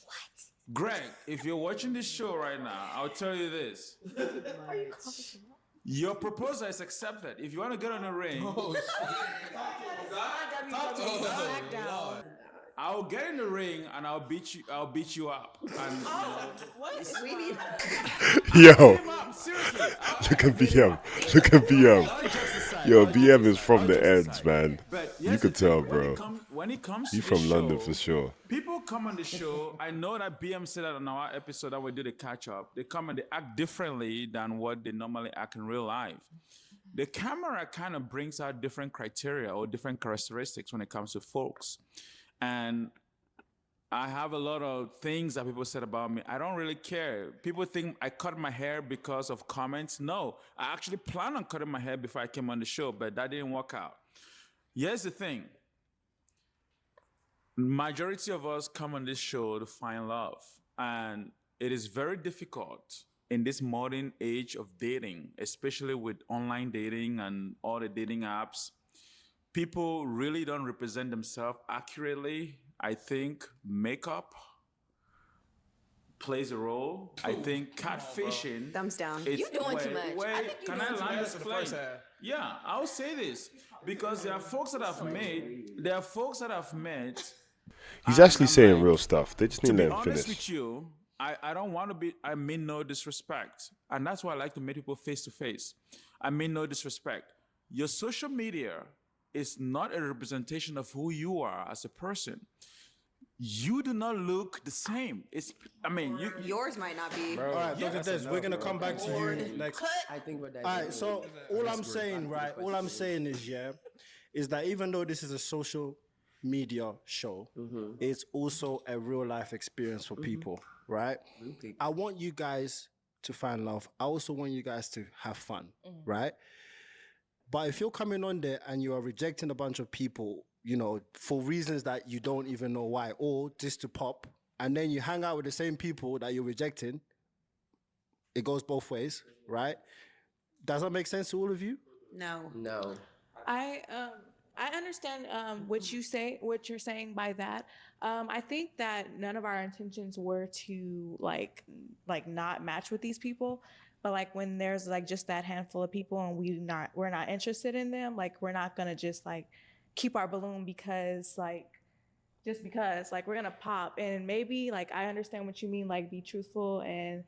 What? Greg, if you're watching this show right now, I'll tell you this. Your proposal is accepted. If you want to get on the ring, I'll get in the ring and I'll beat you up. And We need. Yo, seriously. look at BM. Look at BM. Yo, BM is from the ends, man. You could tell, bro. When it comes He's to the from London show, for sure. People come on the show. I know that BM said that on our episode that we did a catch up. They come and they act differently than what they normally act in real life. The camera kind of brings out different criteria or different characteristics when it comes to folks. And I have a lot of things that people said about me. I don't really care. People think I cut my hair because of comments. No, I actually planned on cutting my hair before I came on the show, but that didn't work out. Here's the thing. Majority of us come on this show to find love. And it is very difficult in this modern age of dating, especially with online dating and all the dating apps. People really don't represent themselves accurately. I think makeup plays a role. I think catfishing. Thumbs down. is- You doing too much. I think you Can doing I too land much. this plane? Yeah, I'll say this because there are folks that I've met. He's actually saying real stuff. They just To need be to let him honest finish. with you, I don't want to be, I mean no disrespect. And that's why I like to meet people face to face. I mean no disrespect. Your social media is not a representation of who you are as a person. You do not look the same. Yours might not be. All right, Dr. Des, we're gonna come back to you next. I think we're All right, so all I'm saying, right? All I'm saying is that even though this is a social media show, it's also a real life experience for people, right? I want you guys to find love. I also want you guys to have fun, right? But if you're coming on there and you are rejecting a bunch of people, you know, for reasons that you don't even know why, or just to pop, and then you hang out with the same people that you're rejecting, it goes both ways, right? Does that make sense to all of you? No. No. I understand what you're saying by that. I think that none of our intentions were to like not match with these people, but like when there's like just that handful of people and we're not interested in them, like we're not gonna just like keep our balloon because we're gonna pop. And maybe like I understand what you mean, like be truthful. And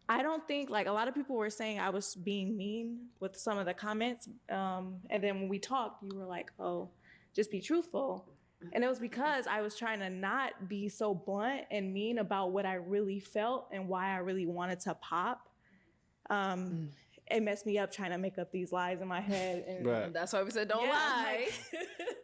I don't think like a lot of people were saying I was being mean with some of the comments. And then when we talked, you were like, oh, just be truthful. And it was because I was trying to not be so blunt and mean about what I really felt and why I really wanted to pop. It messed me up trying to make up these lies in my head. And Right. That's why we said don't lie.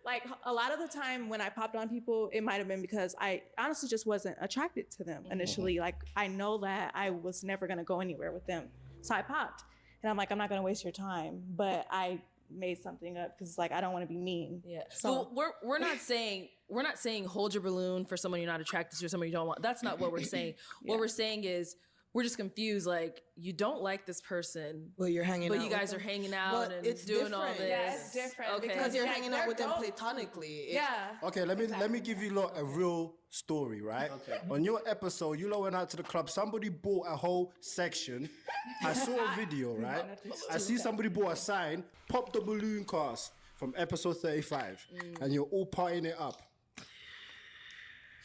Like a lot of the time when I popped on people, it might have been because I honestly just wasn't attracted to them initially. Like I know that I was never gonna go anywhere with them. So I popped. And I'm like, I'm not gonna waste your time. But I made something up because like I don't want to be mean. Yeah. So So we're not saying hold your balloon for someone you're not attracted to or someone you don't want. That's not what we're saying. What we're saying is we're just confused. Like you don't like this person, But you're hanging out. but you with guys them. are hanging out But and it's doing all different. this. yeah, it's different Okay. Because you're like, hanging out with them they're platonically. yeah. Okay, let me give you lot a real story, right? On your episode, you lot went out to the club. Somebody bought a whole section. I saw a video, right? I see somebody bought a sign. Pop the balloon cast from episode 35, and you're all partying it up.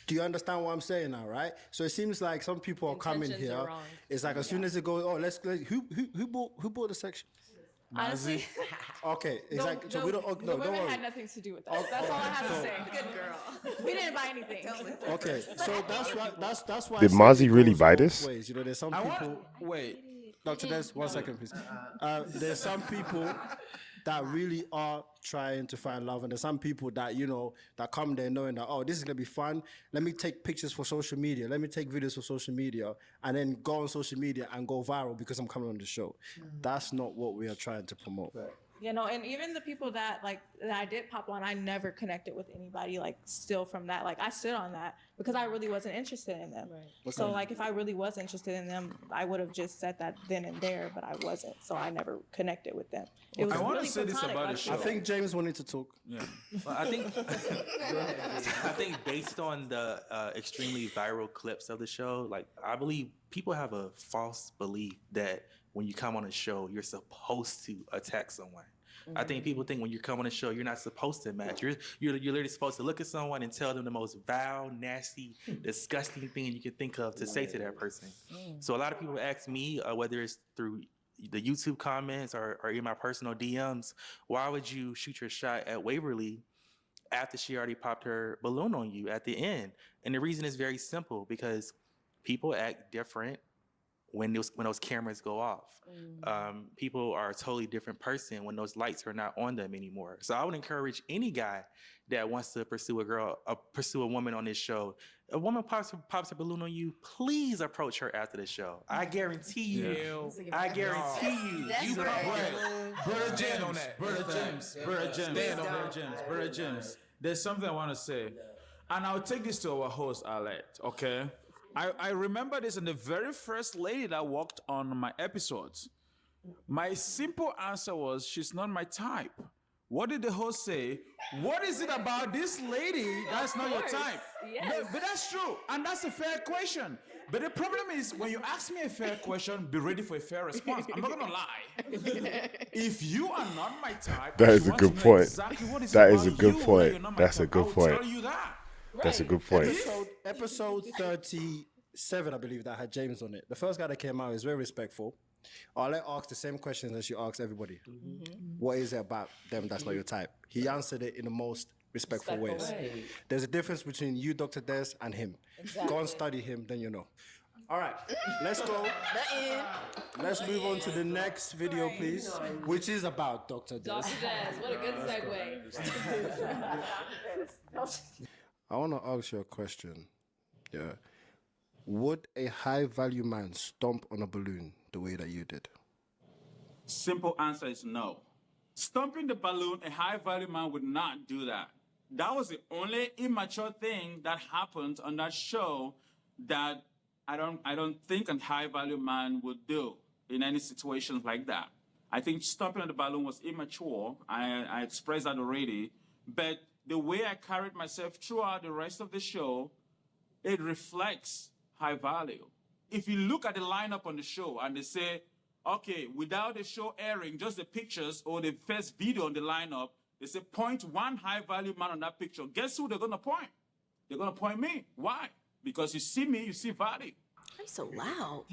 Do you understand what I'm saying now, right? So it seems like some people are coming Intentions here. are wrong. It's like as soon as it goes, oh, let's who bought the section? Honestly, Okay, exactly. So we don't. Oh, the no, don't women worry. had nothing to do with that. That's all I have to say. Good girl. We didn't buy anything. Okay, so that's why. Did I say Mozzie it really goes buy both this? ways. You know, there's some I people. want, wait. Dr. Des, 1 second, please. There's some people that really are trying to find love, and there's some people that, you know, that come there knowing that, oh, this is gonna be fun. Let me take pictures for social media. Let me take videos for social media, and then go on social media and go viral because I'm coming on the show. That's not what we are trying to promote. You know, and even the people that I did pop on, I never connected with anybody like still from that. Like I stood on that because I really wasn't interested in them. Right. So Okay. like if I really was interested in them, I would have just said that then and there, but I wasn't. So I never connected with them. It was I want really to say this platonic, about like the you show. I think James wanted to talk. Yeah. Well, I think based on the extremely viral clips of the show, like I believe people have a false belief that when you come on a show, you're supposed to attack someone. I think people think when you come on a show, you're not supposed to match. You're literally supposed to look at someone and tell them the most vile, nasty, disgusting thing you can think of to say to that person. So a lot of people ask me, whether it's through the YouTube comments or in my personal DMs, why would you shoot your shot at Waverly after she already popped her balloon on you at the end? And the reason is very simple, because people act different when those cameras go off. People are a totally different person when those lights are not on them anymore. So I would encourage any guy that wants to pursue a woman on this show. A woman pops a balloon on you, please approach her after the show. I guarantee you. I guarantee you. You Brother James, there's something I want to say. And I'll take this to our host, Alette, okay? I remember this in the very first lady that walked on my episodes. My simple answer was, she's not my type. What did the host say? What is it about this lady that's not your type? Yes. No, but that's true. And that's a fair question. But the problem is, when you ask me a fair question, be ready for a fair response. I'm not going to lie. If you are not my type, That and is you a want good to know point. Exactly what is That about is a good you that point. you're not my That's a type, good I will point. tell you that. That's a good point. Episode 37, I believe, that had James on it. The first guy that came out is very respectful. I'll let ask the same questions as you ask everybody. What is it about them that's not your type? He answered it in the most respectful ways. There's a difference between you, Dr. Des, and him. Go and study him, then you know. All right, let's go. Let's move on to the next video, please, which is about Dr. Des. Dr. Des, what a good segue. I want to ask you a question. Yeah. Would a high-value man stomp on a balloon the way that you did? Simple answer is no. Stomping the balloon, a high-value man would not do that. That was the only immature thing that happened on that show that I don't think a high-value man would do in any situations like that. I think stomping on the balloon was immature. I expressed that already. But the way I carried myself throughout the rest of the show, it reflects high value. If you look at the lineup on the show and they say, okay, without the show airing, just the pictures or the first video on the lineup, they say point one high value man on that picture. Guess who they're gonna point? They're gonna point me. Why? Because you see me, you see value. I'm so loud.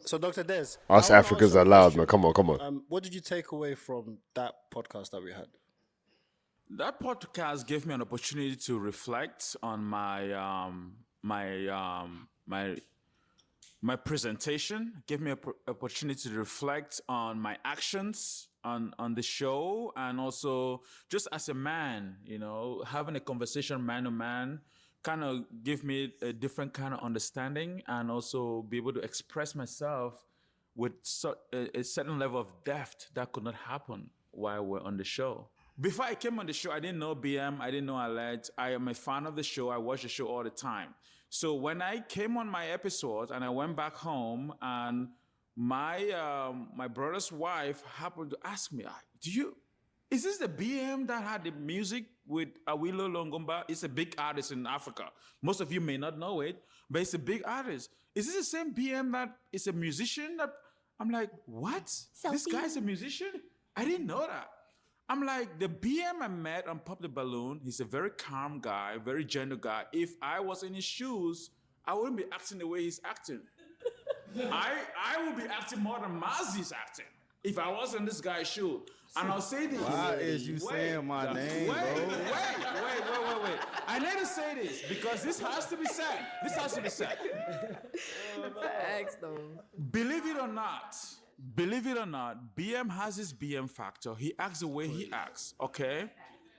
So, Dr. Des, Us I wanna Africans ask you a are loud, question. man. Come on, come on. What did you take away from that podcast that we had? That podcast gave me an opportunity to reflect on my presentation. Gave me an opportunity to reflect on my actions on the show, and also just as a man, you know, having a conversation man to man kind of give me a different kind of understanding, and also be able to express myself with a certain level of depth that could not happen while we're on the show. Before I came on the show, I didn't know BM, I didn't know Alette. I am a fan of the show. I watch the show all the time. So when I came on my episode and I went back home, and my brother's wife happened to ask me, is this the BM that had the music with Awilo Longomba? It's a big artist in Africa. Most of you may not know it, but it's a big artist. Is this the same BM that is a musician? I'm like, what? This guy's a musician? I didn't know that. I'm like, the BM I met on Pop the Balloon, he's a very calm guy, very gentle guy. If I was in his shoes, I wouldn't be acting the way he's acting. I would be acting more than Mazi's acting if I was in this guy's shoe. And I'll say this. Why is you saying my name, wait, bro? Wait. I need to say this because this has to be said. This has to be said. Facts, though. Believe it or not, BM has his BM factor. He acts the way he acts, okay?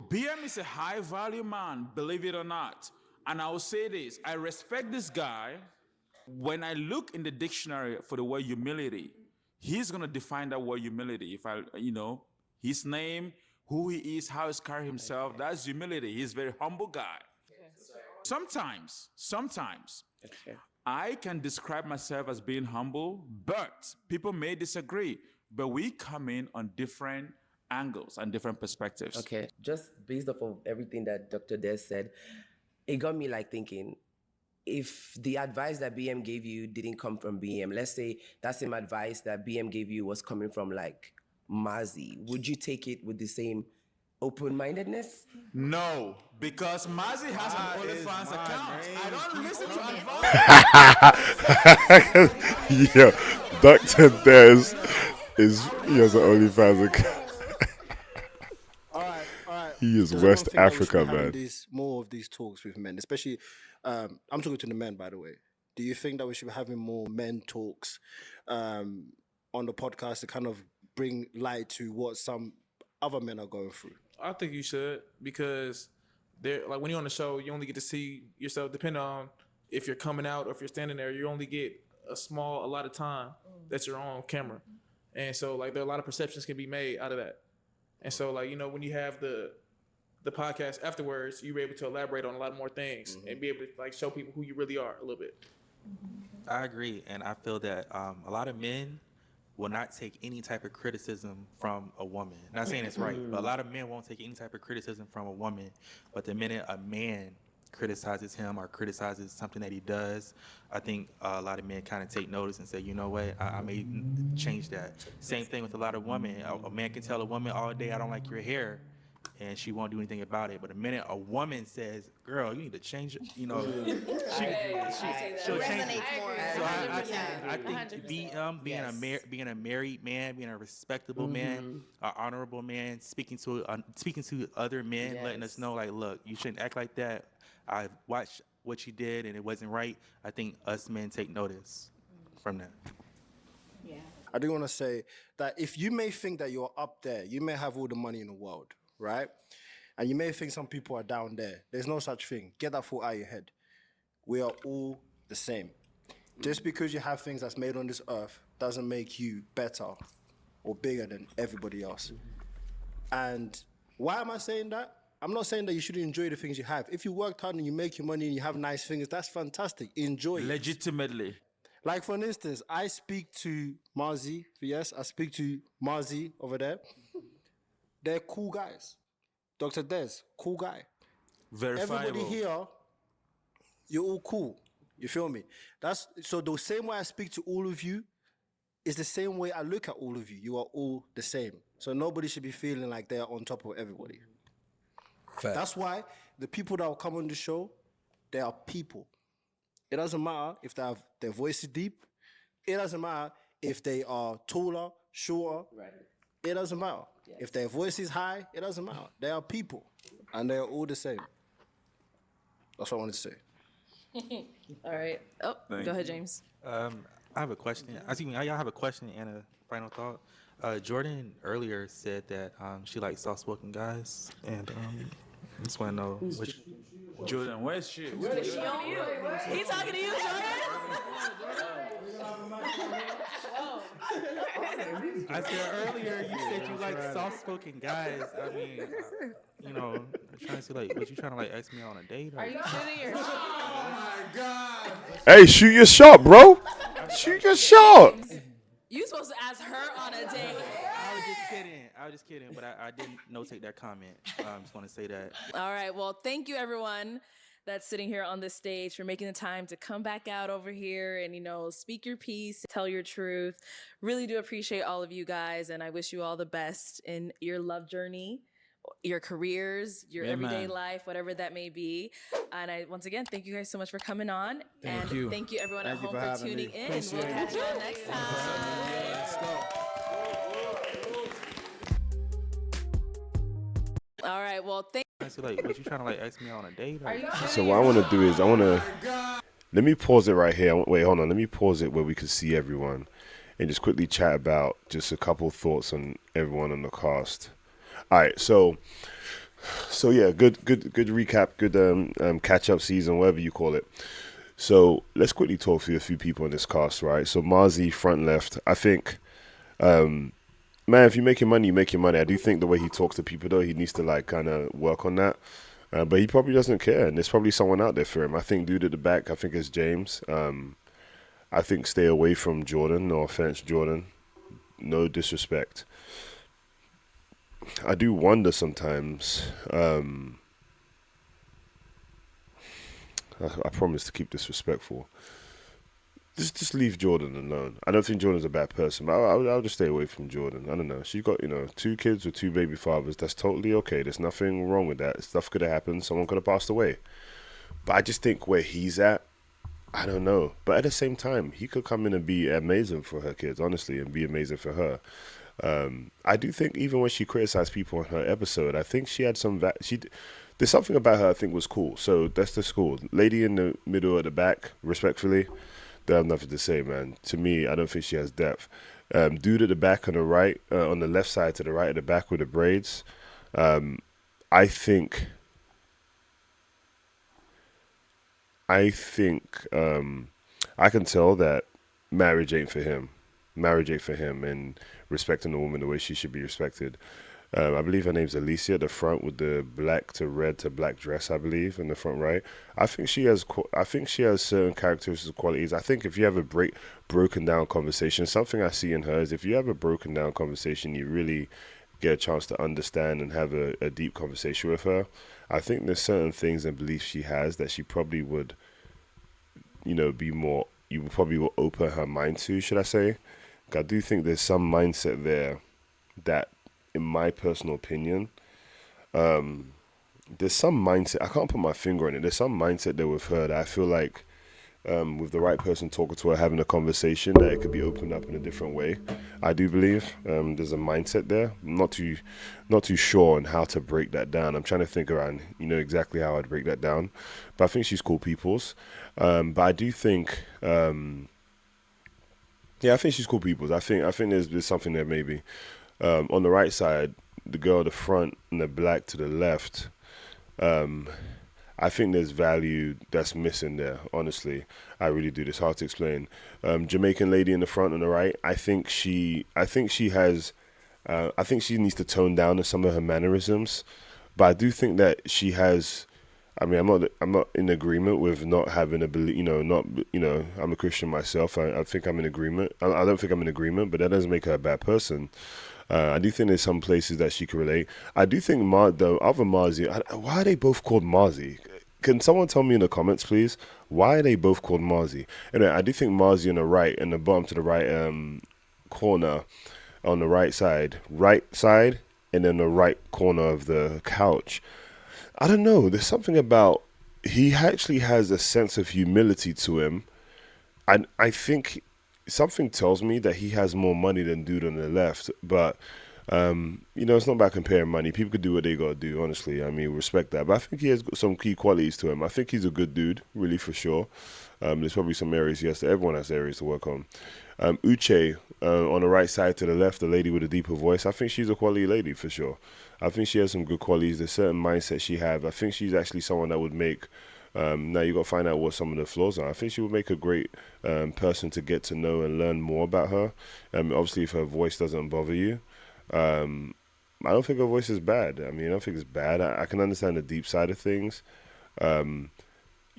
BM is a high value man, believe it or not. And I will say this, I respect this guy. When I look in the dictionary for the word humility, he's gonna define that word humility. If his name, who he is, how he's carrying himself, that's humility. He's a very humble guy. Sometimes, I can describe myself as being humble, but people may disagree. But we come in on different angles and different perspectives. Okay, just based off of everything that Dr. Des said, it got me like thinking, if the advice that BM gave you didn't come from BM, let's say that same advice that BM gave you was coming from like Mazi, would you take it with the same open-mindedness? No, because Mazi has an OnlyFans account. I don't listen to advice. Yo, Dr. Des he has an OnlyFans account. All right. He is There's West one thing that we should Africa, be having man. more of these talks with men, especially. I'm talking to the men, by the way. Do you think that we should be having more men talks on the podcast to kind of bring light to what some other men are going through? I think you should, because like when you're on the show, you only get to see yourself. Depending on if you're coming out or if you're standing there, you only get a lot of time that you're on camera, and so like there are a lot of perceptions can be made out of that. And so like when you have the podcast afterwards, you're able to elaborate on a lot more things and be able to like show people who you really are a little bit. I agree, and I feel that a lot of men will not take any type of criticism from a woman. Not saying it's right, but a lot of men won't take any type of criticism from a woman. But the minute a man criticizes him or criticizes something that he does, I think a lot of men kind of take notice and say, you know what, I may change that. Same thing with a lot of women. A man can tell a woman all day, I don't like your hair, and she won't do anything about it. But the minute a woman says, girl, you need to change it, she'll change it. So I think being a married man, being a respectable man, an honorable man, speaking to other men, letting us know, like, look, you shouldn't act like that. I watched what you did and it wasn't right. I think us men take notice from that. Yeah. I do want to say that if you may think that you're up there, you may have all the money in the world, right? And you may think some people are down there. There's no such thing. Get that thought out of your head. We are all the same. Just because you have things that's made on this earth doesn't make you better or bigger than everybody else. And why am I saying that? I'm not saying that you shouldn't enjoy the things you have. If you worked hard and you make your money and you have nice things, that's fantastic. Enjoy it. Legitimately. Like, for instance, I speak to Mazi. Yes, I speak to Mazi over there. They're cool guys. Dr. Des, cool guy. Verifiable. Everybody here, you're all cool. You feel me? So the same way I speak to all of you is the same way I look at all of you. You are all the same. So nobody should be feeling like they're on top of everybody. Fact. That's why the people that will come on the show, they are people. It doesn't matter if they have their voice is deep. It doesn't matter if they are taller, shorter. Right. It doesn't matter. Yeah. If their voice is high, it doesn't matter. They are people. And they are all the same. That's what I wanted to say. All right. Oh, Thank go ahead, you. James. I have a question. Y'all have a question and a final thought. Jordan earlier said that she likes soft-spoken guys, and I just want to know which. Jordan, where's she? He talking to you, Jordan? I said earlier you said you like soft-spoken guys. I mean, I'm trying to see, like, was you trying to, like, ask me on a date? Or? Are you shooting your shot? Oh my God. Hey, shoot your shot, bro. Shoot your shot. You supposed to ask her on a date. I was just kidding, but I didn't notate that comment. I just want to say that. All right. Well, thank you, everyone that's sitting here on this stage, for making the time to come back out over here and, speak your piece, tell your truth. Really do appreciate all of you guys, and I wish you all the best in your love journey, your careers, your everyday Amen. life, whatever that may be. And I, once again, thank you guys so much for coming on. Thank you. Thank you everyone Thank at you home for for having tuning me. in. Appreciate We'll catch you all next time. Let's go. All right, well, thank So like, what you trying to like ask me on a date? Or? So what I want to do is let me pause it right here. Wait, hold on. Let me pause it where we can see everyone and just quickly chat about just a couple thoughts on everyone on the cast. All right, so yeah, good recap, good catch up season, whatever you call it. So let's quickly talk through a few people in this cast, right? So Marzi, front left. I think, man, if you're making money, you make your money. I do think the way he talks to people, though, he needs to like kind of work on that. But he probably doesn't care, and there's probably someone out there for him. I think dude at the back, I think it's James. I think stay away from Jordan. No offense, Jordan. No disrespect. I do wonder sometimes. I promise to keep this respectful. Just leave Jordan alone. I don't think Jordan's a bad person, but I'll just stay away from Jordan. I don't know. She's got 2 kids with 2 baby fathers. That's totally okay. There's nothing wrong with that. Stuff could have happened. Someone could have passed away. But I just think where he's at, I don't know. But at the same time, he could come in and be amazing for her kids, honestly, and be amazing for her. I do think even when she criticized people on her episode, I think she had some there's something about her I think was cool. So that's the cool. Lady in the middle at the back, respectfully, they have nothing to say, man. To me, I don't think she has depth. Dude at the back on the right, on the left side to the right at the back with the braids, I think I can tell that marriage ain't for him. Marriage ain't for him, and respecting the woman the way she should be respected. I believe her name's Alicia at the front with the black to red to black dress, I believe, in the front right. I think she has certain characteristics, qualities. I think if you have a broken down conversation, something I see in her is if you have a broken down conversation, you really get a chance to understand and have a deep conversation with her. I think there's certain things and beliefs she has that she probably would, be more, you probably will open her mind to, should I say. I do think there's some mindset there that, in my personal opinion, there's some mindset, I can't put my finger on it, there's some mindset there with her that I feel like with the right person talking to her, having a conversation, that it could be opened up in a different way. I do believe there's a mindset there. I'm not too sure on how to break that down. I'm trying to think around, exactly how I'd break that down. But I think she's cool peoples. But I do think, I think she's cool peoples. I think there's something there maybe. On the right side, the girl at the front and the black to the left, I think there's value that's missing there, honestly. I really do. It's hard to explain. Jamaican lady in the front and the right, I think she needs to tone down some of her mannerisms. But I do think that she has, I'm not in agreement with not having a belief, I'm a Christian myself. I think I'm in agreement. I don't think I'm in agreement, but that doesn't make her a bad person. I do think there's some places that she can relate. I do think the other Marzi, why are they both called Marzi? Can someone tell me in the comments, please? Why are they both called Marzi? Anyway, I do think Marzi on the right and the bottom to the right corner on the right side, and then the right corner of the couch. I don't know. There's something about, he actually has a sense of humility to him. I think something tells me that he has more money than dude on the left. But, it's not about comparing money. People could do what they got to do, honestly. I mean, respect that. But I think he has some key qualities to him. I think he's a good dude, really, for sure. There's probably some areas everyone has areas to work on. Uche, on the right side to the left, the lady with a deeper voice, I think she's a quality lady, for sure. I think she has some good qualities. There's certain mindset she has. I think she's actually someone that would make, now you got to find out what some of the flaws are. I think she would make a great person to get to know and learn more about her. Obviously, if her voice doesn't bother you. I don't think her voice is bad. I don't think it's bad. I can understand the deep side of things. I'm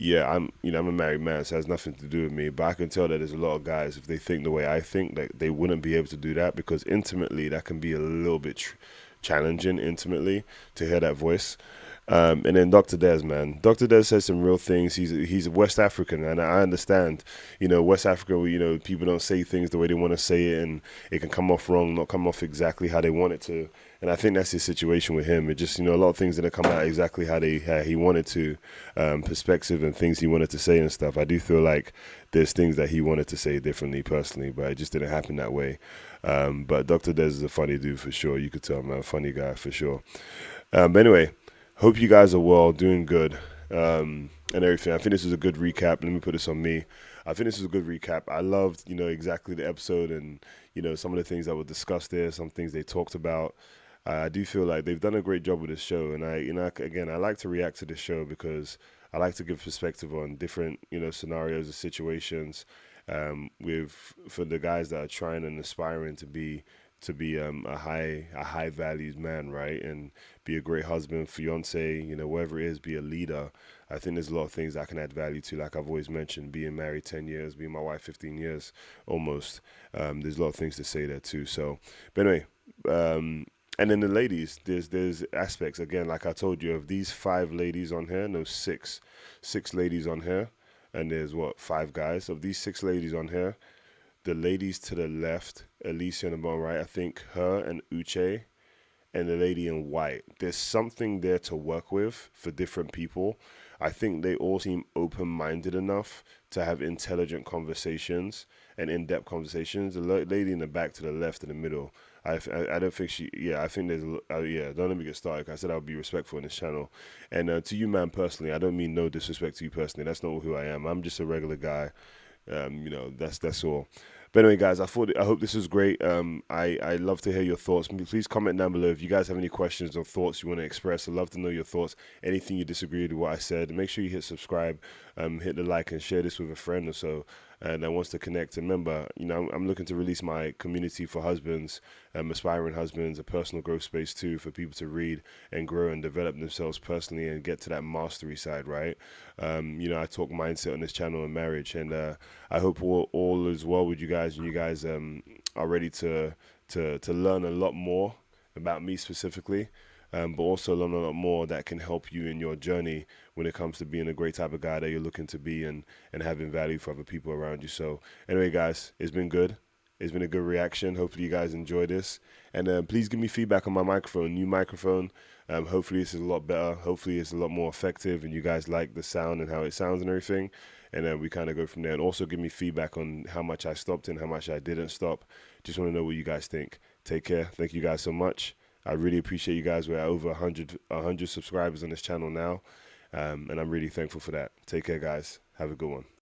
a married man, so it has nothing to do with me. But I can tell that there's a lot of guys, if they think the way I think, that they wouldn't be able to do that, because intimately, that can be a little bit challenging intimately to hear that voice. And then Dr. Des, man, Dr. Des says some real things. He's West African, and I understand. West Africa, people don't say things the way they want to say it, and it can come off wrong, not come off exactly how they want it to. And I think that's the situation with him. It just, a lot of things didn't come out exactly how he wanted to, perspective and things he wanted to say and stuff. I do feel like there's things that he wanted to say differently personally, but it just didn't happen that way. But Dr. Des is a funny dude for sure. You could tell, man, a funny guy for sure. But anyway, hope you guys are well, doing good, and everything. I think this is a good recap. Let me put this on me. I think this is a good recap. I loved, exactly the episode and, some of the things that were discussed there, some things they talked about. I do feel like they've done a great job with this show. And I like to react to this show because I like to give perspective on different, scenarios and situations, for the guys that are trying and aspiring to be a high valued man, right? And be a great husband, fiance, whatever it is, be a leader. I think there's a lot of things I can add value to, like I've always mentioned, being married 10 years, being my wife 15 years almost. There's a lot of things to say there too. So, but anyway, and then the ladies, there's aspects, again, like I told you, of these 5 ladies on here, no, six ladies on here, and there's 5 guys. Of these 6 ladies on here, the ladies to the left, Alicia on the bottom right, I think her and Uche, and the lady in white, there's something there to work with for different people. I think they all seem open-minded enough to have intelligent conversations and in-depth conversations. The lady in the back to the left in the middle, I don't think I think there's, don't let me get started. I said I'll be respectful in this channel. And to you, man, personally, I don't mean no disrespect to you personally. That's not who I am. I'm just a regular guy. That's all. But anyway, guys, I hope this was great. I love to hear your thoughts. Please comment down below if you guys have any questions or thoughts you want to express. I'd love to know your thoughts. Anything you disagree with what I said. Make sure you hit subscribe, hit the like, and share this with a friend or so that wants to connect. And remember, I'm looking to release my community for husbands, aspiring husbands, a personal growth space too for people to read and grow and develop themselves personally and get to that mastery side, right? I talk mindset on this channel and marriage, and I hope all is well with you guys, and you guys are ready to learn a lot more about me specifically, but also learn a lot more that can help you in your journey when it comes to being a great type of guy that you're looking to be and having value for other people around you. So anyway, guys, it's been good. It's been a good reaction. Hopefully you guys enjoy this. And please give me feedback on my microphone, new microphone. Hopefully this is a lot better. Hopefully it's a lot more effective and you guys like the sound and how it sounds and everything. And then we kind of go from there. And also give me feedback on how much I stopped and how much I didn't stop. Just want to know what you guys think. Take care. Thank you guys so much. I really appreciate you guys. We're at over 100 subscribers on this channel now. And I'm really thankful for that. Take care, guys. Have a good one.